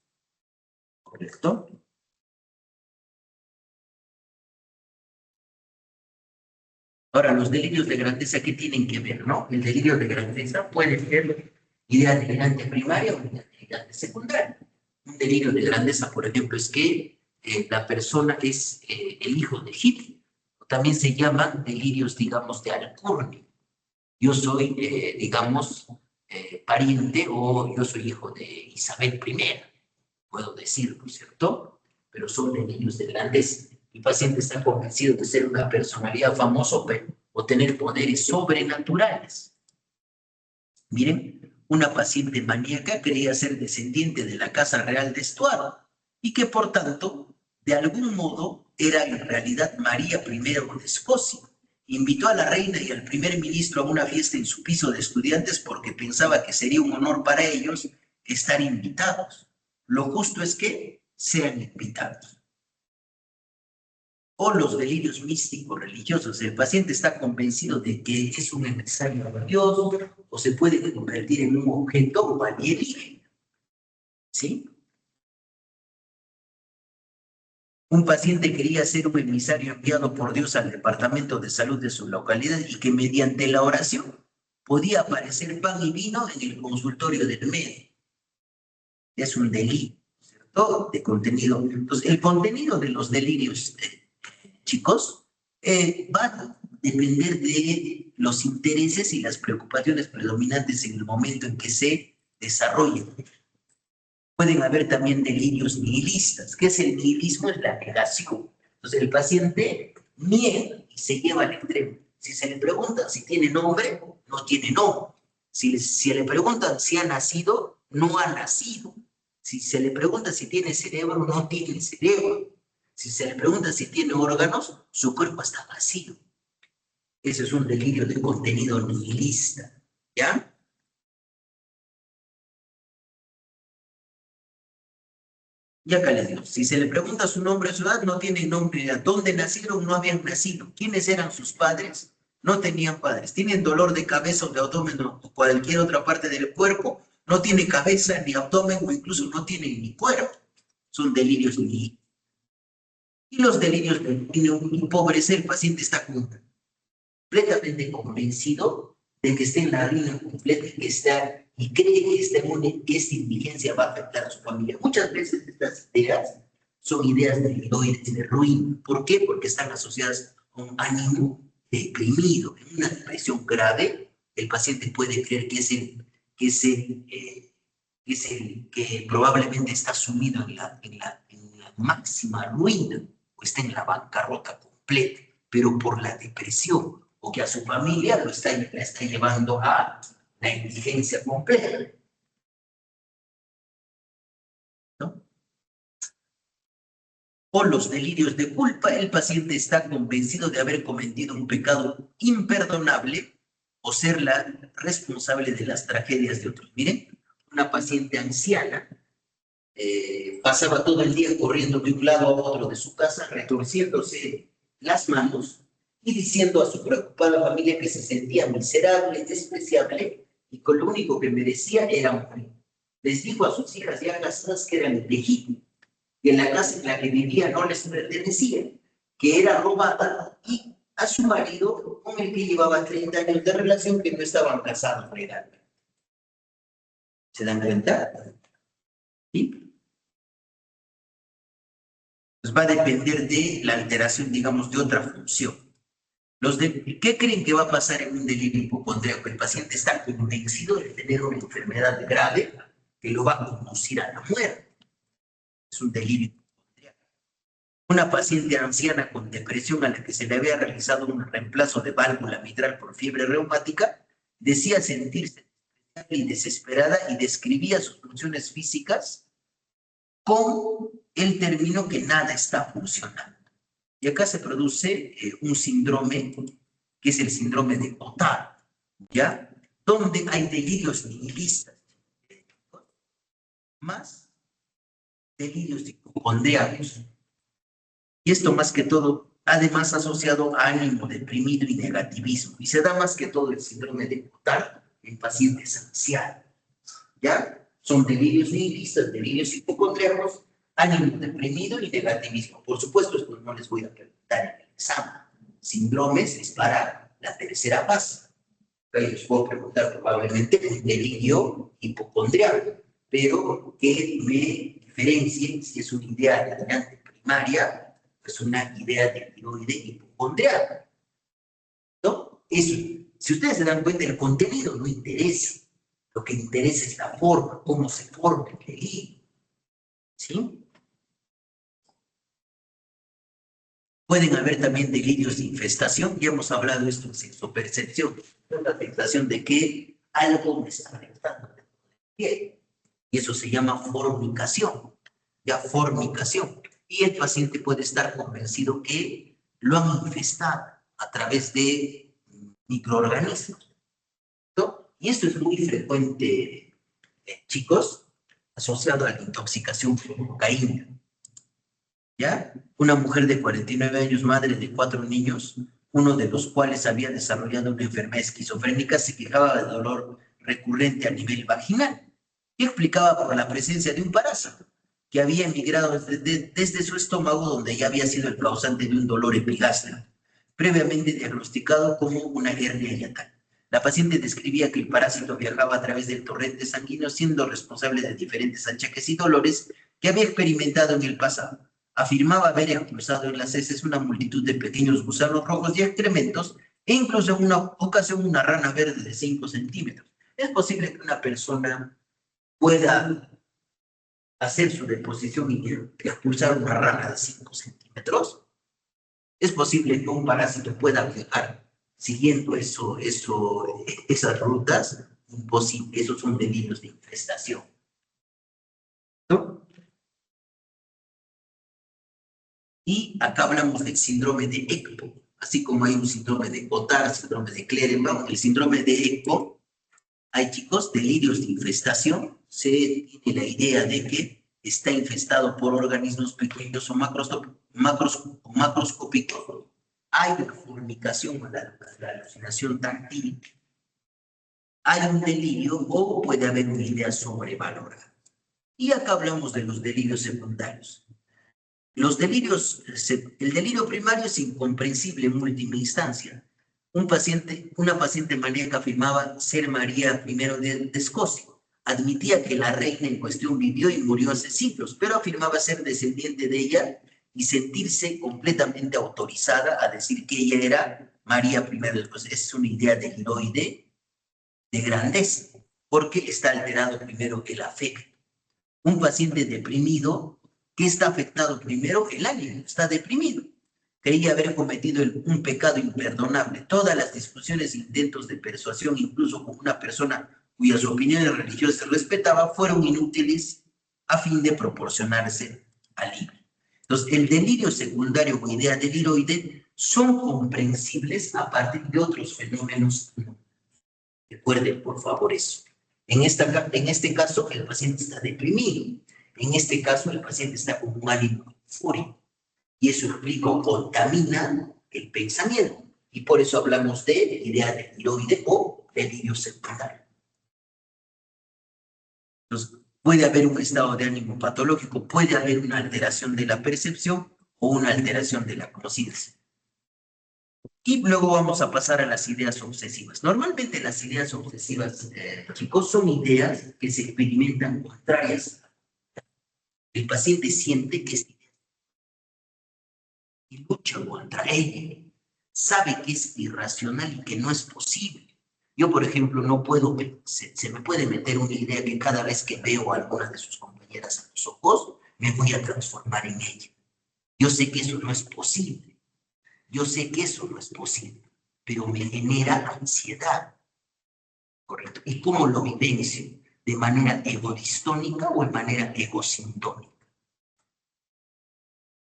¿Correcto? Ahora, los delirios de grandeza, ¿qué tienen que ver, no? El delirio de grandeza puede ser idea delirante primaria o idea delirante secundaria. Un delirio de grandeza, por ejemplo, es que la persona es el hijo de Hitler. También se llaman delirios, digamos, de alcurnia. Yo soy, digamos, pariente o yo soy hijo de Isabel I, puedo decirlo, ¿cierto? pero son delirios de grandeza. El paciente está convencido de ser una personalidad famosa o tener poderes sobrenaturales. Miren, una paciente maníaca creía ser descendiente de la casa real de Estuardo y que por tanto, de algún modo, era en realidad María I de Escocia. Invitó a la reina y al primer ministro a una fiesta en su piso de estudiantes porque pensaba que sería un honor para ellos estar invitados. Lo justo es que sean invitados. O los delirios místicos religiosos. El paciente está convencido de que es un empresario valioso o se puede convertir en un objeto alienígena. ¿Sí? Un paciente quería ser un emisario enviado por Dios al departamento de salud de su localidad y que mediante la oración podía aparecer pan y vino en el consultorio del médico. Es un delirio, ¿cierto? De contenido. Entonces, el contenido de los delirios, chicos, va a depender de los intereses y las preocupaciones predominantes en el momento en que se desarrollen. Pueden haber también delirios nihilistas. ¿Qué es el nihilismo? Es la negación. Entonces el paciente niega y se lleva al extremo. Si se le pregunta si tiene nombre, no tiene nombre. Si le preguntan si ha nacido, no ha nacido. Si se le pregunta si tiene cerebro, no tiene cerebro. Si se le pregunta si tiene órganos, su cuerpo está vacío. Ese es un delirio de contenido nihilista. ¿Ya? Y acá les digo, si se le pregunta su nombre, su edad, no tiene nombre. ¿Dónde nacieron? No habían nacido. ¿Quiénes eran sus padres? No tenían padres. ¿Tienen dolor de cabeza o de abdomen o cualquier otra parte del cuerpo? No tiene cabeza ni abdomen o incluso no tienen ni cuerpo. Son delirios ni. Y los delirios de empobrecer, el paciente está completamente convencido de que está en la ruina completa y cree que esta indigencia va a afectar a su familia. Muchas veces estas ideas son ideas deliriosas, de ruina. ¿Por qué? Porque están asociadas a un ánimo deprimido. En una depresión grave, el paciente puede creer que probablemente está sumido en la máxima ruina o está en la bancarrota completa, pero por la depresión o que a su familia la está llevando a la indigencia completa. ¿No? O los delirios de culpa, el paciente está convencido de haber cometido un pecado imperdonable o ser la responsable de las tragedias de otros. Miren, una paciente anciana pasaba todo el día corriendo de un lado a otro de su casa, retorciéndose las manos y diciendo a su preocupada familia que se sentía miserable, despreciable y que lo único que merecía era morir. Les dijo a sus hijas ya casadas que eran ilegítimas, que la casa en la que vivía no les pertenecía, que era robada, y a su marido, con el que llevaba 30 años de relación, que no estaban casados legalmente. ¿Se dan cuenta? ¿Sí? Pues va a depender de la alteración, digamos, de otra función. ¿Qué creen que va a pasar en un delirio hipocondríaco? El paciente está convencido de tener una enfermedad grave que lo va a conducir a la muerte. Es un delirio hipocondríaco. Una paciente anciana con depresión a la que se le había realizado un reemplazo de válvula mitral por fiebre reumática, decía sentirse y desesperada y describía sus funciones físicas con el término que nada está funcionando. Y acá se produce un síndrome, que es el síndrome de Cotard, ¿ya? Donde hay delirios nihilistas, más delirios hipocondríacos. Y esto más que todo, además asociado a ánimo deprimido y negativismo. Y se da más que todo el síndrome de Cotard en pacientes ancianos, ¿ya? Son delirios nihilistas, delirios hipocondríacos, ánimo deprimido y negativismo. Por supuesto, esto no les voy a preguntar en el examen. Síndromes es para la tercera fase. Les puedo preguntar probablemente un delirio hipocondriaco, pero que me diferencie si es una idea dominante primaria, pues una idea de tiroide hipocondriaca. ¿No? Eso. Si ustedes se dan cuenta, el contenido no interesa. Lo que interesa es la forma, cómo se forma el delirio. ¿Sí? Pueden haber también delirios de infestación, ya hemos hablado de esto en sexopercepción, la sensación de que algo me está afectando. Y eso se llama fornicación, ya fornicación. Y el paciente puede estar convencido que lo han infestado a través de microorganismos, ¿no? Y esto es muy frecuente, chicos, asociado a la intoxicación por cocaína. ¿Ya? Una mujer de 49 años, madre de 4 niños, uno de los cuales había desarrollado una enfermedad esquizofrénica, se quejaba de dolor recurrente a nivel vaginal y explicaba por la presencia de un parásito que había emigrado desde su estómago, donde ya había sido el causante de un dolor epigástrico, previamente diagnosticado como una hernia hiatal. La paciente describía que el parásito viajaba a través del torrente sanguíneo, siendo responsable de diferentes achaques y dolores que había experimentado en el pasado. Afirmaba haber expulsado en las heces una multitud de pequeños gusanos rojos y excrementos, e incluso en una ocasión una rana verde de 5 centímetros. Es posible que una persona pueda hacer su deposición y expulsar una rana de 5 centímetros. Es posible que un parásito pueda viajar siguiendo esas rutas. Imposible, esos son delirios de infestación, ¿no? Y acá hablamos del síndrome de ECPO, así como hay un síndrome de Cotard, síndrome de Clerenbaum, el síndrome de ECPO. Hay, chicos, delirios de infestación. Se tiene la idea de que está infestado por organismos pequeños o macroscópicos. Hay una fornicación, la alucinación táctil. Hay un delirio o puede haber una idea sobrevalorada. Y acá hablamos de los delirios secundarios. Los delirios, el delirio primario es incomprensible en última instancia. Una paciente maníaca afirmaba ser María I de Escocia. Admitía que la reina en cuestión vivió y murió hace siglos, pero afirmaba ser descendiente de ella y sentirse completamente autorizada a decir que ella era María I de Escocia. Es una idea deliroide de grandeza, porque está alterado primero el afecto. Un paciente deprimido, ¿qué está afectado primero? El ánimo, está deprimido. Creía haber cometido un pecado imperdonable. Todas las discusiones e intentos de persuasión, incluso con una persona cuyas opiniones religiosas respetaba, fueron inútiles a fin de proporcionarse alivio. Entonces, el delirio secundario o idea deliroide son comprensibles a partir de otros fenómenos. Recuerden, por favor, eso. En este caso, el paciente está deprimido. En este caso, el paciente está con un ánimo fúrico. Y eso explica o contamina el pensamiento. Y por eso hablamos de idea de tiroide o delirio secundario. Entonces, puede haber un estado de ánimo patológico, puede haber una alteración de la percepción o una alteración de la conciencia. Y luego vamos a pasar a las ideas obsesivas. Normalmente las ideas obsesivas, chicos, son ideas que se experimentan contrarias. El paciente siente que es y lucha contra ella. Sabe que es irracional y que no es posible. Yo, por ejemplo, no puedo, se me puede meter una idea que cada vez que veo a alguna de sus compañeras a los ojos, me voy a transformar en ella. Yo sé que eso no es posible. Yo sé que eso no es posible, pero me genera ansiedad. ¿Correcto? ¿Y cómo lo vivencio? ¿De manera egodistónica o de manera egosintónica?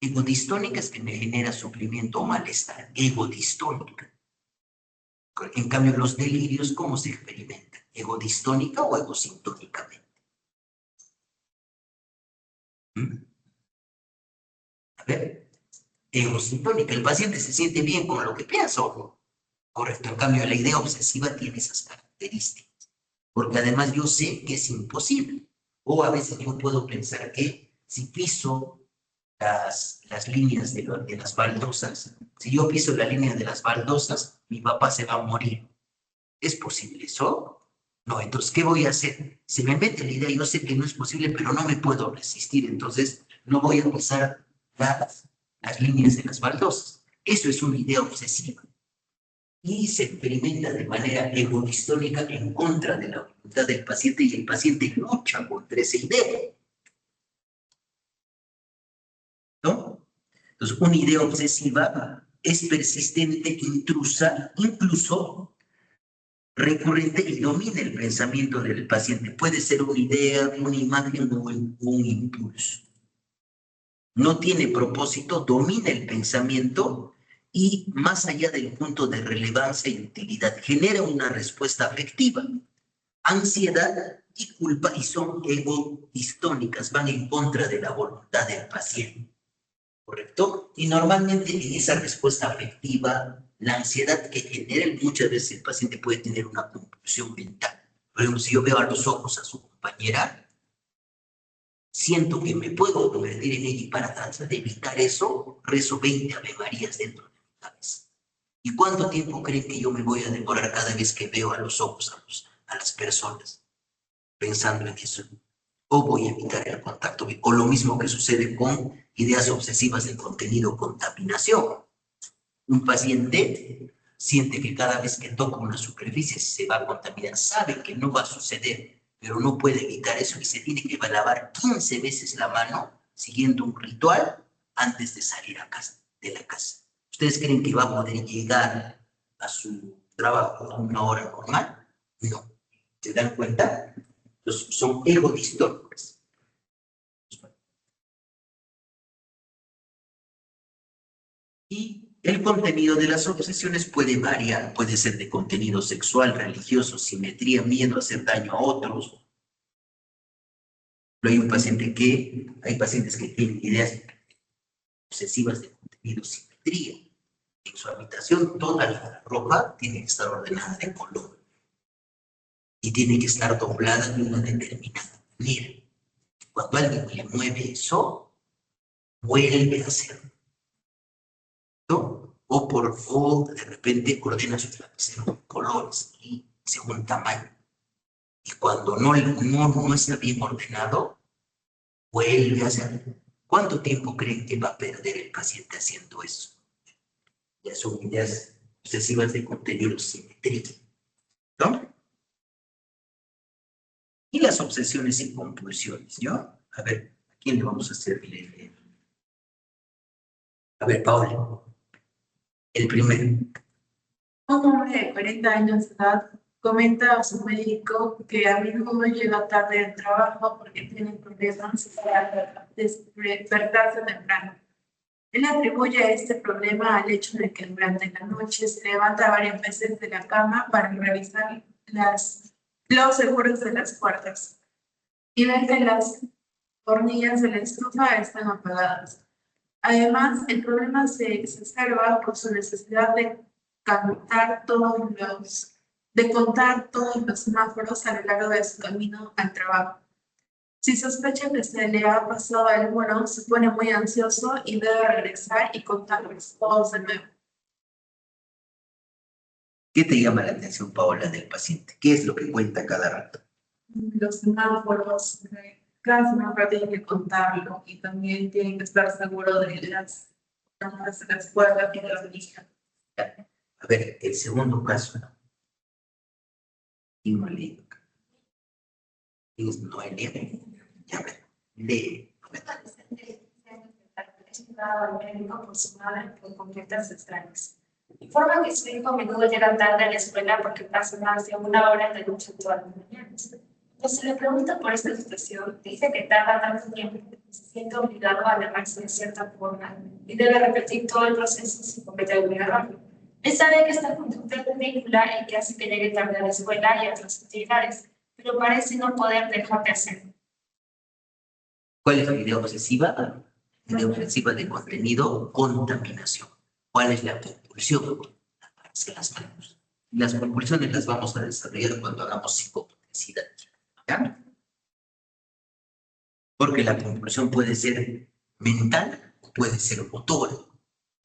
Egodistónica es que me genera sufrimiento o malestar. Egodistónica. En cambio, los delirios, ¿cómo se experimentan? ¿Egodistónica o egosintónicamente? A ver, egosintónica. El paciente se siente bien con lo que piensa, ¿o? Correcto. En cambio, la idea obsesiva tiene esas características. Porque además yo sé que es imposible. O a veces yo puedo pensar que si piso las líneas de las baldosas, si yo piso la línea de las baldosas, mi papá se va a morir. ¿Es posible eso? No, entonces, ¿qué voy a hacer? Se me mete la idea, yo sé que no es posible, pero no me puedo resistir, entonces no voy a pisar las líneas de las baldosas. Eso es una idea obsesiva. Y se experimenta de manera egodistónica en contra de la voluntad del paciente y el paciente lucha contra esa idea. ¿No? Entonces, una idea obsesiva es persistente, intrusa, incluso recurrente y domina el pensamiento del paciente. Puede ser una idea, una imagen o un impulso. No tiene propósito, domina el pensamiento y más allá del punto de relevancia y utilidad, genera una respuesta afectiva. Ansiedad y culpa y son egoistónicas, van en contra de la voluntad del paciente. ¿Correcto? Y normalmente en esa respuesta afectiva, la ansiedad que genera muchas veces el paciente puede tener una compulsión mental. Por ejemplo, si yo veo a los ojos a su compañera, siento que me puedo convertir en ella y para tratar de evitar eso, rezo 20 Ave Marías dentro de mi cabeza. ¿Y cuánto tiempo creen que yo me voy a demorar cada vez que veo a los ojos a las personas pensando en eso? O voy a evitar el contacto, o lo mismo que sucede con ideas obsesivas de contenido, contaminación. Un paciente siente que cada vez que toca una superficie se va a contaminar, sabe que no va a suceder, pero no puede evitar eso y se tiene que lavar 15 veces la mano siguiendo un ritual antes de salir de la casa. ¿Ustedes creen que va a poder llegar a su trabajo a una hora normal? No. ¿Se dan cuenta? Son egodistónicas. Y el contenido de las obsesiones puede variar, puede ser de contenido sexual, religioso, simetría, miedo a hacer daño a otros. Pero hay pacientes que tienen ideas obsesivas de contenido simetría. En su habitación toda la ropa tiene que estar ordenada de color y tiene que estar doblada de una determinada manera. Cuando alguien le mueve eso, vuelve a hacerlo. ¿No? O de repente ordena sus lapiceros con colores y según tamaño. Y cuando no está bien ordenado, vuelve a hacerlo. ¿Cuánto tiempo creen que va a perder el paciente haciendo eso? Ya son ideas obsesivas de contenido simétrico, ¿no? Y las obsesiones y compulsiones, ¿yo? A ver, ¿a quién le vamos a hacer leer? A ver, Paula, el primero. Un hombre de 40 años de edad comenta a su médico que a menudo llega tarde al trabajo porque tiene problemas para despertarse temprano. Él atribuye este problema al hecho de que durante la noche se levanta varias veces de la cama para revisar los seguros de las puertas y ver que las hornillas de la estufa están apagadas. Además, el problema se exacerba por su necesidad de contar todos los semáforos a lo largo de su camino al trabajo. Si sospecha que se le ha pasado alguno, se pone muy ansioso y debe regresar y contarlos todos de nuevo. ¿Qué te llama la atención, Paola, del paciente? ¿Qué es lo que cuenta cada rato? Los semáforos, cada semáforo tiene que contarlo y también tiene que estar seguro de las puertas que las elijan. A ver, el segundo caso, ¿no? Invalid. Es Noelia. Ya ver, lee. Es llevado al médico por su madre por conductas extrañas. Informa que su hijo a menudo llega tarde a la escuela porque pasa más de una hora de lucha todas las mañanas. Cuando se le pregunta por esta situación, dice que tarda tanto tiempo que se siente obligado a alejarse de cierta forma y debe repetir todo el proceso sin cometer algún error. Él sabe que esta conducta es ridícula y que hace que llegue tarde a la escuela y a otras actividades, pero parece no poder dejar de hacerlo. ¿Cuál es la idea obsesiva? La idea obsesiva de contenido, contaminación. ¿Cuál es la compulsión? Lavarse las manos. Las compulsiones las vamos a desarrollar cuando hagamos psicomotricidad. ¿Ya? Porque la compulsión puede ser mental o puede ser motora.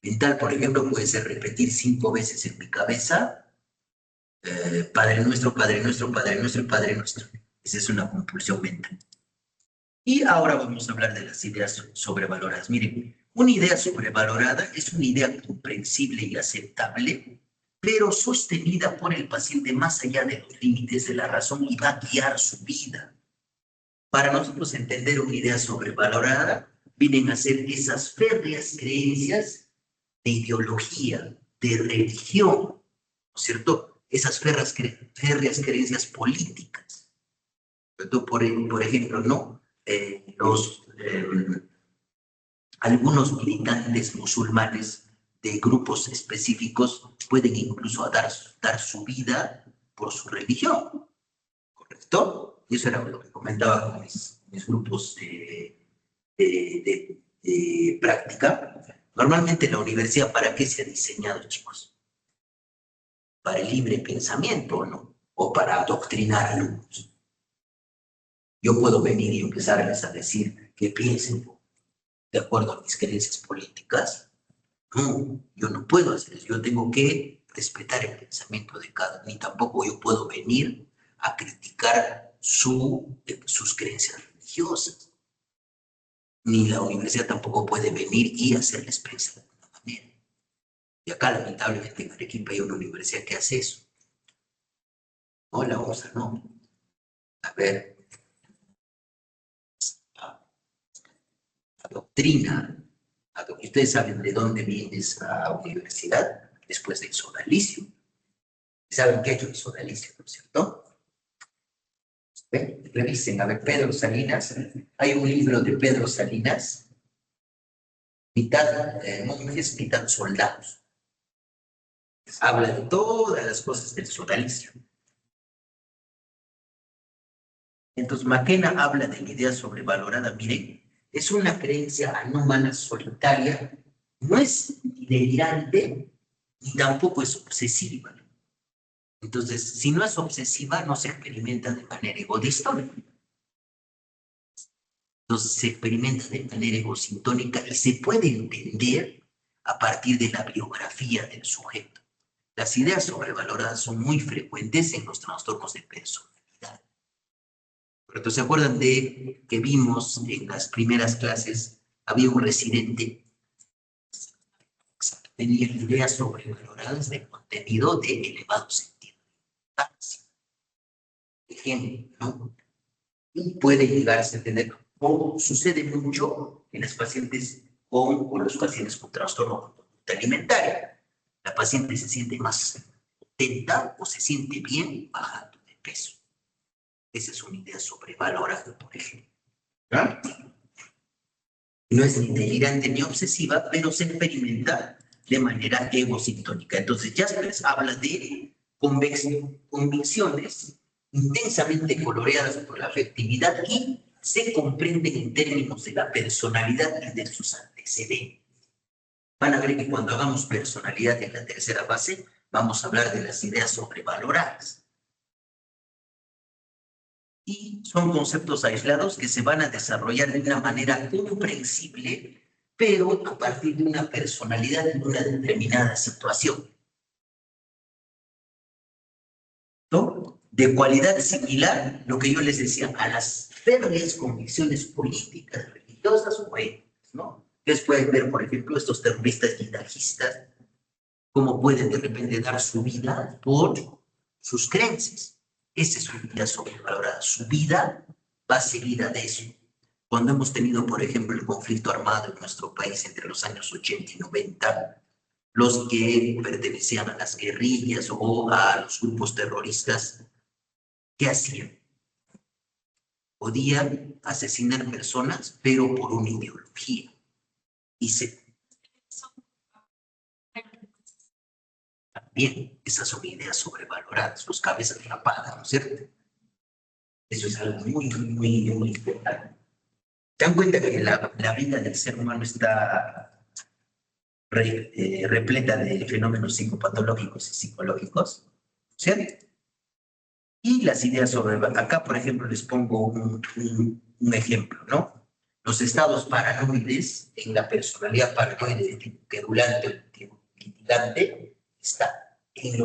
Mental, por ejemplo, puede ser repetir 5 veces en mi cabeza, Padre nuestro, Padre nuestro, Padre nuestro, Padre nuestro. Esa es una compulsión mental. Y ahora vamos a hablar de las ideas sobrevaloradas. Miren, una idea sobrevalorada es una idea comprensible y aceptable, pero sostenida por el paciente más allá de los límites de la razón y va a guiar su vida. Para nosotros entender una idea sobrevalorada, vienen a ser esas férreas creencias de ideología, de religión, ¿no es cierto? Esas férreas creencias políticas. Por ejemplo, ¿no? Algunos militantes musulmanes de grupos específicos pueden incluso dar su vida por su religión, ¿correcto? Y eso era lo que comentaba con mis grupos de práctica. Normalmente la universidad, ¿para qué se ha diseñado, chicos? Para el libre pensamiento, ¿no? O para adoctrinar alumnos. Yo puedo venir y empezarles a decir que piensen de acuerdo a mis creencias políticas. No, yo no puedo hacer eso. Yo tengo que respetar el pensamiento de cada uno, ni tampoco yo puedo venir a criticar sus creencias religiosas. Ni la universidad tampoco puede venir y hacerles pensar de una manera. Y acá, lamentablemente, en Arequipa hay una universidad que hace eso. No, la OSA, no. A ver, la doctrina. Ustedes saben de dónde viene esa universidad después del sodalicio. ¿Saben qué ha hecho el sodalicio, no es cierto? Revisen, a ver, Pedro Salinas. Hay un libro de Pedro Salinas, mitad monjes, mitad soldados. Habla de todas las cosas del sodalicio. Entonces, McKenna habla de la idea sobrevalorada. Miren, es una creencia anómala, solitaria, no es ni delirante, ni tampoco es obsesiva. Entonces, si no es obsesiva, no se experimenta de manera egodistónica. Entonces, se experimenta de manera egosintónica y se puede entender a partir de la biografía del sujeto. Las ideas sobrevaloradas son muy frecuentes en los trastornos de personalidad. Pero ¿se acuerdan de que vimos en las primeras clases? Había un residente que tenía ideas sobrevaloradas de contenido de elevado sentido de importancia. Ejemplo, ¿no? Y puede llegarse a tener, o sucede mucho en las pacientes con los pacientes con trastorno de conducta alimentaria. La paciente se siente más contenta o se siente bien bajando de peso. Esa es una idea sobrevalorada, por ejemplo. ¿Ah? No es ni delirante ni obsesiva, pero se experimenta de manera egosintónica. Entonces, Jaspers habla de convicciones intensamente coloreadas por la afectividad y se comprenden en términos de la personalidad y de sus antecedentes. Van a ver que cuando hagamos personalidad en la tercera base, vamos a hablar de las ideas sobrevaloradas. Y son conceptos aislados que se van a desarrollar de una manera comprensible, pero a partir de una personalidad en una determinada situación. ¿No? De cualidad similar, lo que yo les decía, a las férreas convicciones políticas, religiosas o éticas, ¿no? Ustedes pueden ver, por ejemplo, estos terroristas yihadistas, cómo pueden de repente dar su vida por sus creencias. Esa es su vida sobrevalorada. Su vida va seguida de eso. Cuando hemos tenido, por ejemplo, el conflicto armado en nuestro país entre los años 80 y 90, los que pertenecían a las guerrillas o a los grupos terroristas, ¿qué hacían? Podían asesinar personas, pero por una ideología. Y también esas son ideas sobrevaloradas, los cabezas rapadas, ¿no es cierto? Eso es algo muy, muy, muy importante. ¿Se dan cuenta que la vida del ser humano está repleta de fenómenos psicopatológicos y psicológicos? ¿Cierto? Y las ideas sobre... Acá, por ejemplo, les pongo un ejemplo, ¿no? Los estados paranoides, en la personalidad paranoide de tipo querulante o tipo litigante, está en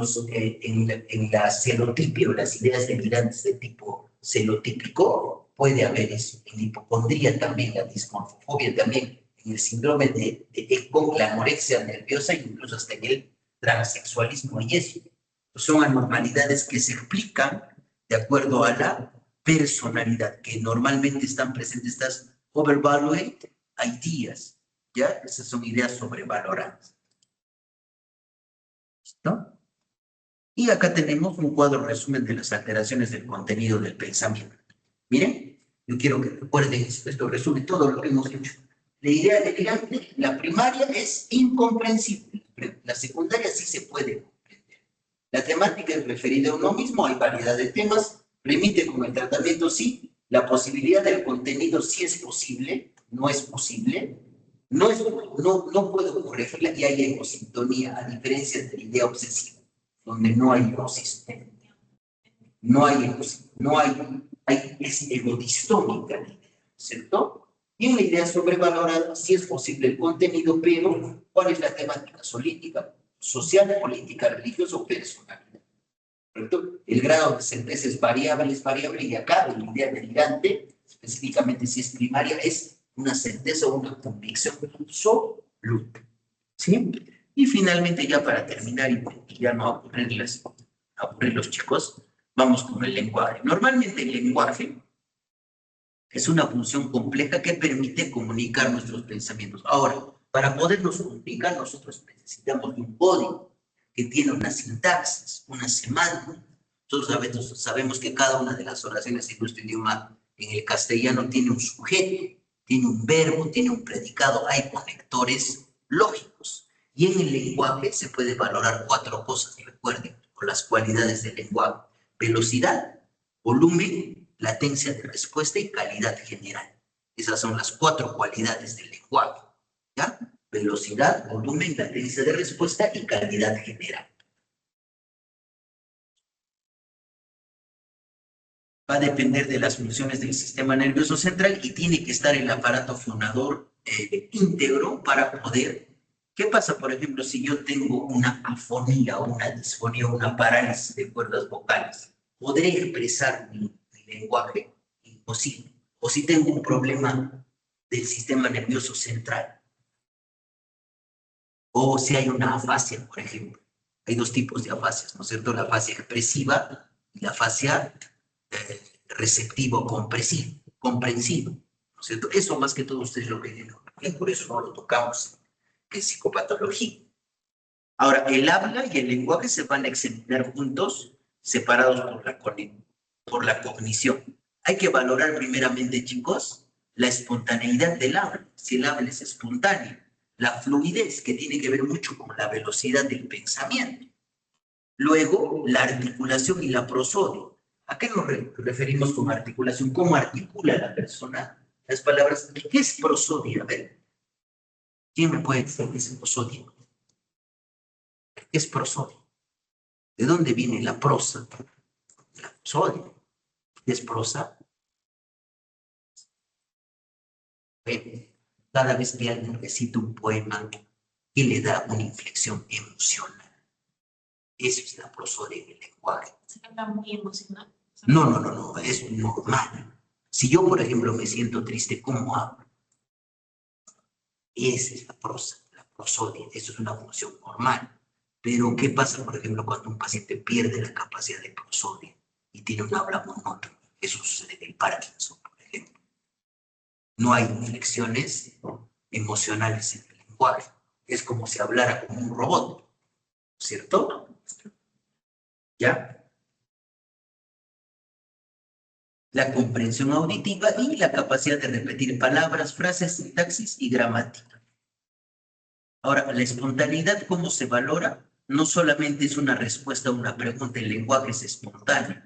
la celotipia o las ideas delirantes de tipo celotípico, puede haber eso. En la hipocondría también, la dismorfofobia también, en el síndrome de ECO, la anorexia nerviosa, incluso hasta en el transexualismo y eso. Son anormalidades que se explican de acuerdo a la personalidad, que normalmente están presentes estas overvalued ideas, ¿ya? Esas son ideas sobrevaloradas. ¿Listo? Y acá tenemos un cuadro resumen de las alteraciones del contenido del pensamiento. Miren, yo quiero que recuerden esto resume todo lo que hemos hecho. La idea delirante, la primaria es incomprensible, la secundaria sí se puede comprender. La temática es referida a uno mismo, hay variedad de temas, remite con el tratamiento sí, la posibilidad del contenido sí es posible, no es posible, no puedo corregirla y hay egosintonía, a diferencia de la idea obsesiva, donde no hay ecosistema, es egodistómica, ¿cierto? Y una idea sobrevalorada, si es posible el contenido, pero ¿cuál es la temática solítica, social, política, religiosa o personal? ¿Cierto? El grado de certeza es variable, y acá la idea delirante, específicamente si es primaria, es una certeza o una convicción absoluta. ¿Sí? Y finalmente, ya para terminar y ya no aburrir los chicos, vamos con el lenguaje. Normalmente el lenguaje es una función compleja que permite comunicar nuestros pensamientos. Ahora, para podernos comunicar, nosotros necesitamos de un código que tiene una sintaxis, una semántica. Nosotros sabemos que cada una de las oraciones en nuestro idioma, en el castellano, tiene un sujeto, tiene un verbo, tiene un predicado, hay conectores lógicos. Y en el lenguaje se puede valorar 4 cosas, recuerden, con las cualidades del lenguaje: velocidad, volumen, latencia de respuesta y calidad general. Esas son las 4 cualidades del lenguaje, ¿ya? Velocidad, volumen, latencia de respuesta y calidad general. Va a depender de las funciones del sistema nervioso central y tiene que estar el aparato fonador íntegro para poder. ¿Qué pasa, por ejemplo, si yo tengo una afonía o una disfonía o una parálisis de cuerdas vocales? ¿Podré expresar mi lenguaje? Imposible. O si tengo un problema del sistema nervioso central, o si hay una afasia, por ejemplo. Hay 2 tipos de afasias, ¿no es cierto? La afasia expresiva y la afasia receptiva o comprensiva, ¿no es cierto? Eso más que todo ustedes lo ven, y por eso no lo tocamos en psicopatología. Ahora, el habla y el lenguaje se van a examinar juntos, separados por la cognición. Hay que valorar primeramente, chicos, la espontaneidad del habla, si el habla es espontáneo, la fluidez, que tiene que ver mucho con la velocidad del pensamiento. Luego, la articulación y la prosodia. ¿A qué nos referimos con articulación? ¿Cómo articula la persona las palabras? ¿Qué es prosodia? A ver, ¿quién me puede decir qué es prosodia? ¿Qué es prosodia? ¿De dónde viene la prosa? La prosodia. ¿Qué es prosa? Cada vez que alguien recita un poema y le da una inflexión emocional. Eso es la prosodia en el lenguaje. Se habla muy emocional. No, es normal. Si yo, por ejemplo, me siento triste, ¿cómo hablo? Esa es la prosa, la prosodia. Eso es una función normal. Pero, ¿qué pasa, por ejemplo, cuando un paciente pierde la capacidad de prosodia y tiene un habla monótono? Eso sucede en el Parkinson, por ejemplo. No hay inflexiones emocionales en el lenguaje. Es como si hablara como un robot, ¿cierto? ¿Ya? La comprensión auditiva y la capacidad de repetir palabras, frases, sintaxis y gramática. Ahora, la espontaneidad, ¿cómo se valora? No solamente es una respuesta a una pregunta, el lenguaje es espontáneo.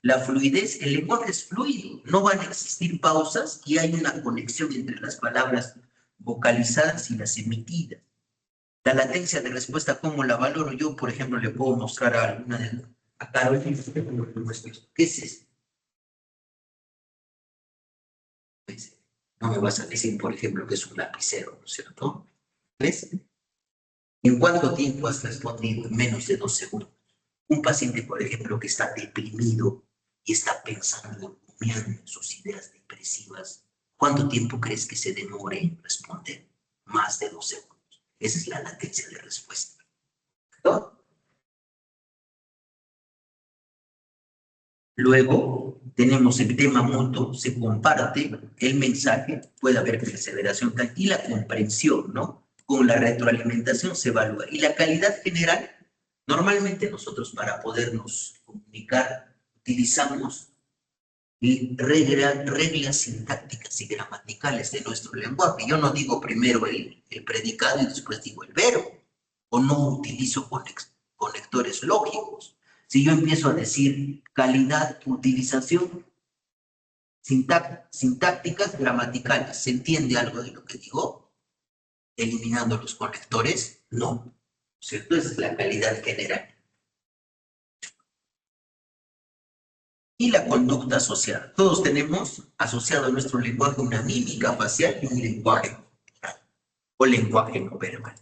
La fluidez, el lenguaje es fluido, no van a existir pausas y hay una conexión entre las palabras vocalizadas y las emitidas. La latencia de respuesta, ¿cómo la valoro? Yo, por ejemplo, le puedo mostrar a alguna de a Carolina, ¿qué es esto? No me vas a decir, por ejemplo, que es un lapicero, ¿no es cierto? ¿Ves? ¿En cuánto tiempo has respondido? En menos de 2 segundos. Un paciente, por ejemplo, que está deprimido y está pensando, en sus ideas depresivas, ¿cuánto tiempo crees que se demore en responder? Más de 2 segundos. Esa es la latencia de respuesta, ¿no? Luego, tenemos el tema mutuo, se comparte el mensaje, puede haber perseveración y la comprensión, ¿no? Con la retroalimentación se evalúa. Y la calidad general, normalmente nosotros para podernos comunicar utilizamos reglas sintácticas y gramaticales de nuestro lenguaje. Yo no digo primero el predicado y después digo el verbo, o no utilizo conectores lógicos. Si yo empiezo a decir calidad, utilización, sintácticas, gramaticales, ¿se entiende algo de lo que digo? Eliminando los conectores, no. ¿Cierto? Esa es la calidad general. Y la conducta asociada. Todos tenemos asociado a nuestro lenguaje una mímica facial y un lenguaje o lenguaje no verbal.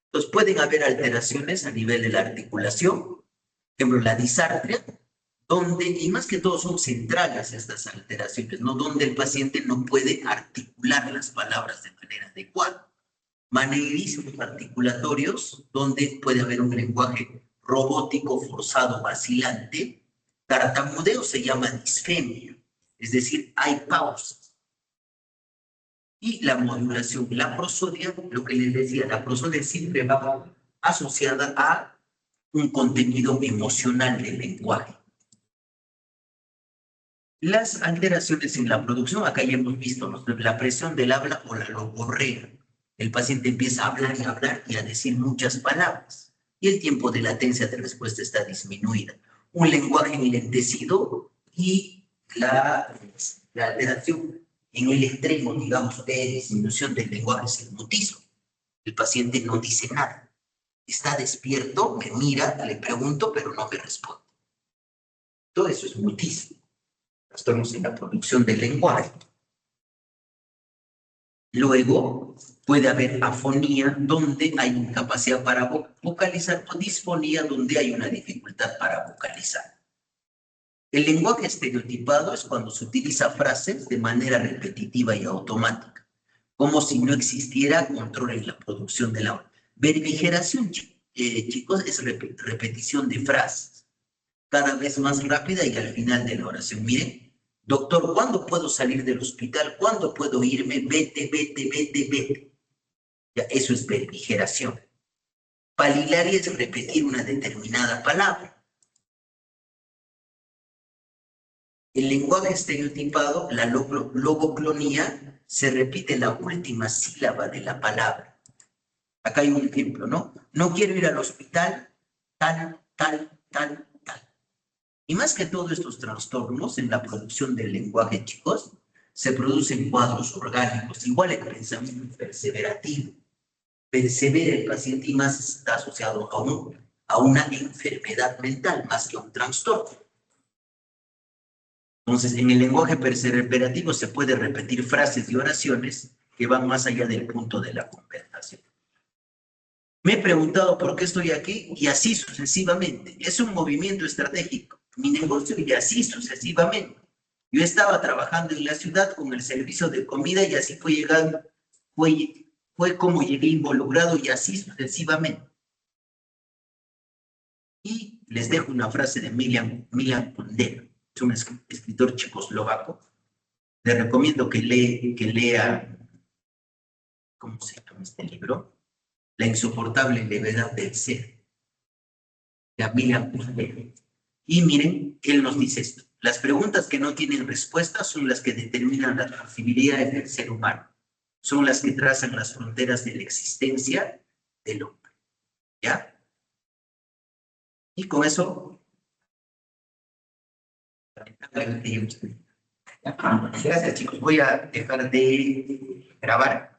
Entonces pueden haber alteraciones a nivel de la articulación, por ejemplo, la disartria, donde, y más que todo son centrales estas alteraciones, ¿no? Donde el paciente no puede articular las palabras de manera adecuada. Manierismos articulatorios, donde puede haber un lenguaje robótico, forzado, vacilante. Tartamudeo se llama disfemia, es decir, hay pausas. Y la modulación, la prosodia, lo que les decía, la prosodia siempre va asociada a un contenido emocional del lenguaje. Las alteraciones en la producción, acá ya hemos visto, ¿no? La presión del habla o la logorrea. El paciente empieza a hablar y a decir muchas palabras. Y el tiempo de latencia de respuesta está disminuida. Un lenguaje enlentecido y la alteración en el extremo, digamos, de disminución del lenguaje es el mutismo. El paciente no dice nada. Está despierto, me mira, le pregunto, pero no me responde. Todo eso es mutismo. Trastornos en la producción del lenguaje. Luego, puede haber afonía, donde hay incapacidad para vocalizar, o disfonía, donde hay una dificultad para vocalizar. El lenguaje estereotipado es cuando se utiliza frases de manera repetitiva y automática, como si no existiera control en la producción de la obra. Berbigeración, chicos, es repetición de frases, cada vez más rápida y al final de la oración. Miren, doctor, ¿cuándo puedo salir del hospital? ¿Cuándo puedo irme? Vete, vete, vete, vete. Ya, eso es berbigeración. Palilaria es repetir una determinada palabra. El lenguaje estereotipado, la logoclonía, se repite la última sílaba de la palabra. Acá hay un ejemplo, ¿no? No quiero ir al hospital, tal, tal, tal, tal. Y más que todos estos trastornos en la producción del lenguaje, chicos, se producen cuadros orgánicos, igual el pensamiento perseverativo. Persevera el paciente y más está asociado a una enfermedad mental, más que a un trastorno. Entonces, en el lenguaje perseverativo se puede repetir frases y oraciones que van más allá del punto de la conversación. Me he preguntado por qué estoy aquí y así sucesivamente. Es un movimiento estratégico. Mi negocio y así sucesivamente. Yo estaba trabajando en la ciudad con el servicio de comida y así fue llegando, fue como llegué involucrado y así sucesivamente. Y les dejo una frase de Milan Kundera. Es un escritor checoslovaco. Le recomiendo que lea, ¿cómo se llama este libro? La insoportable levedad del ser. De Milan Kundera. Y miren, él nos dice esto. Las preguntas que no tienen respuesta son las que determinan las posibilidades del ser humano. Son las que trazan las fronteras de la existencia del hombre. ¿Ya? Y con eso... Gracias, chicos. Voy a dejar de grabar.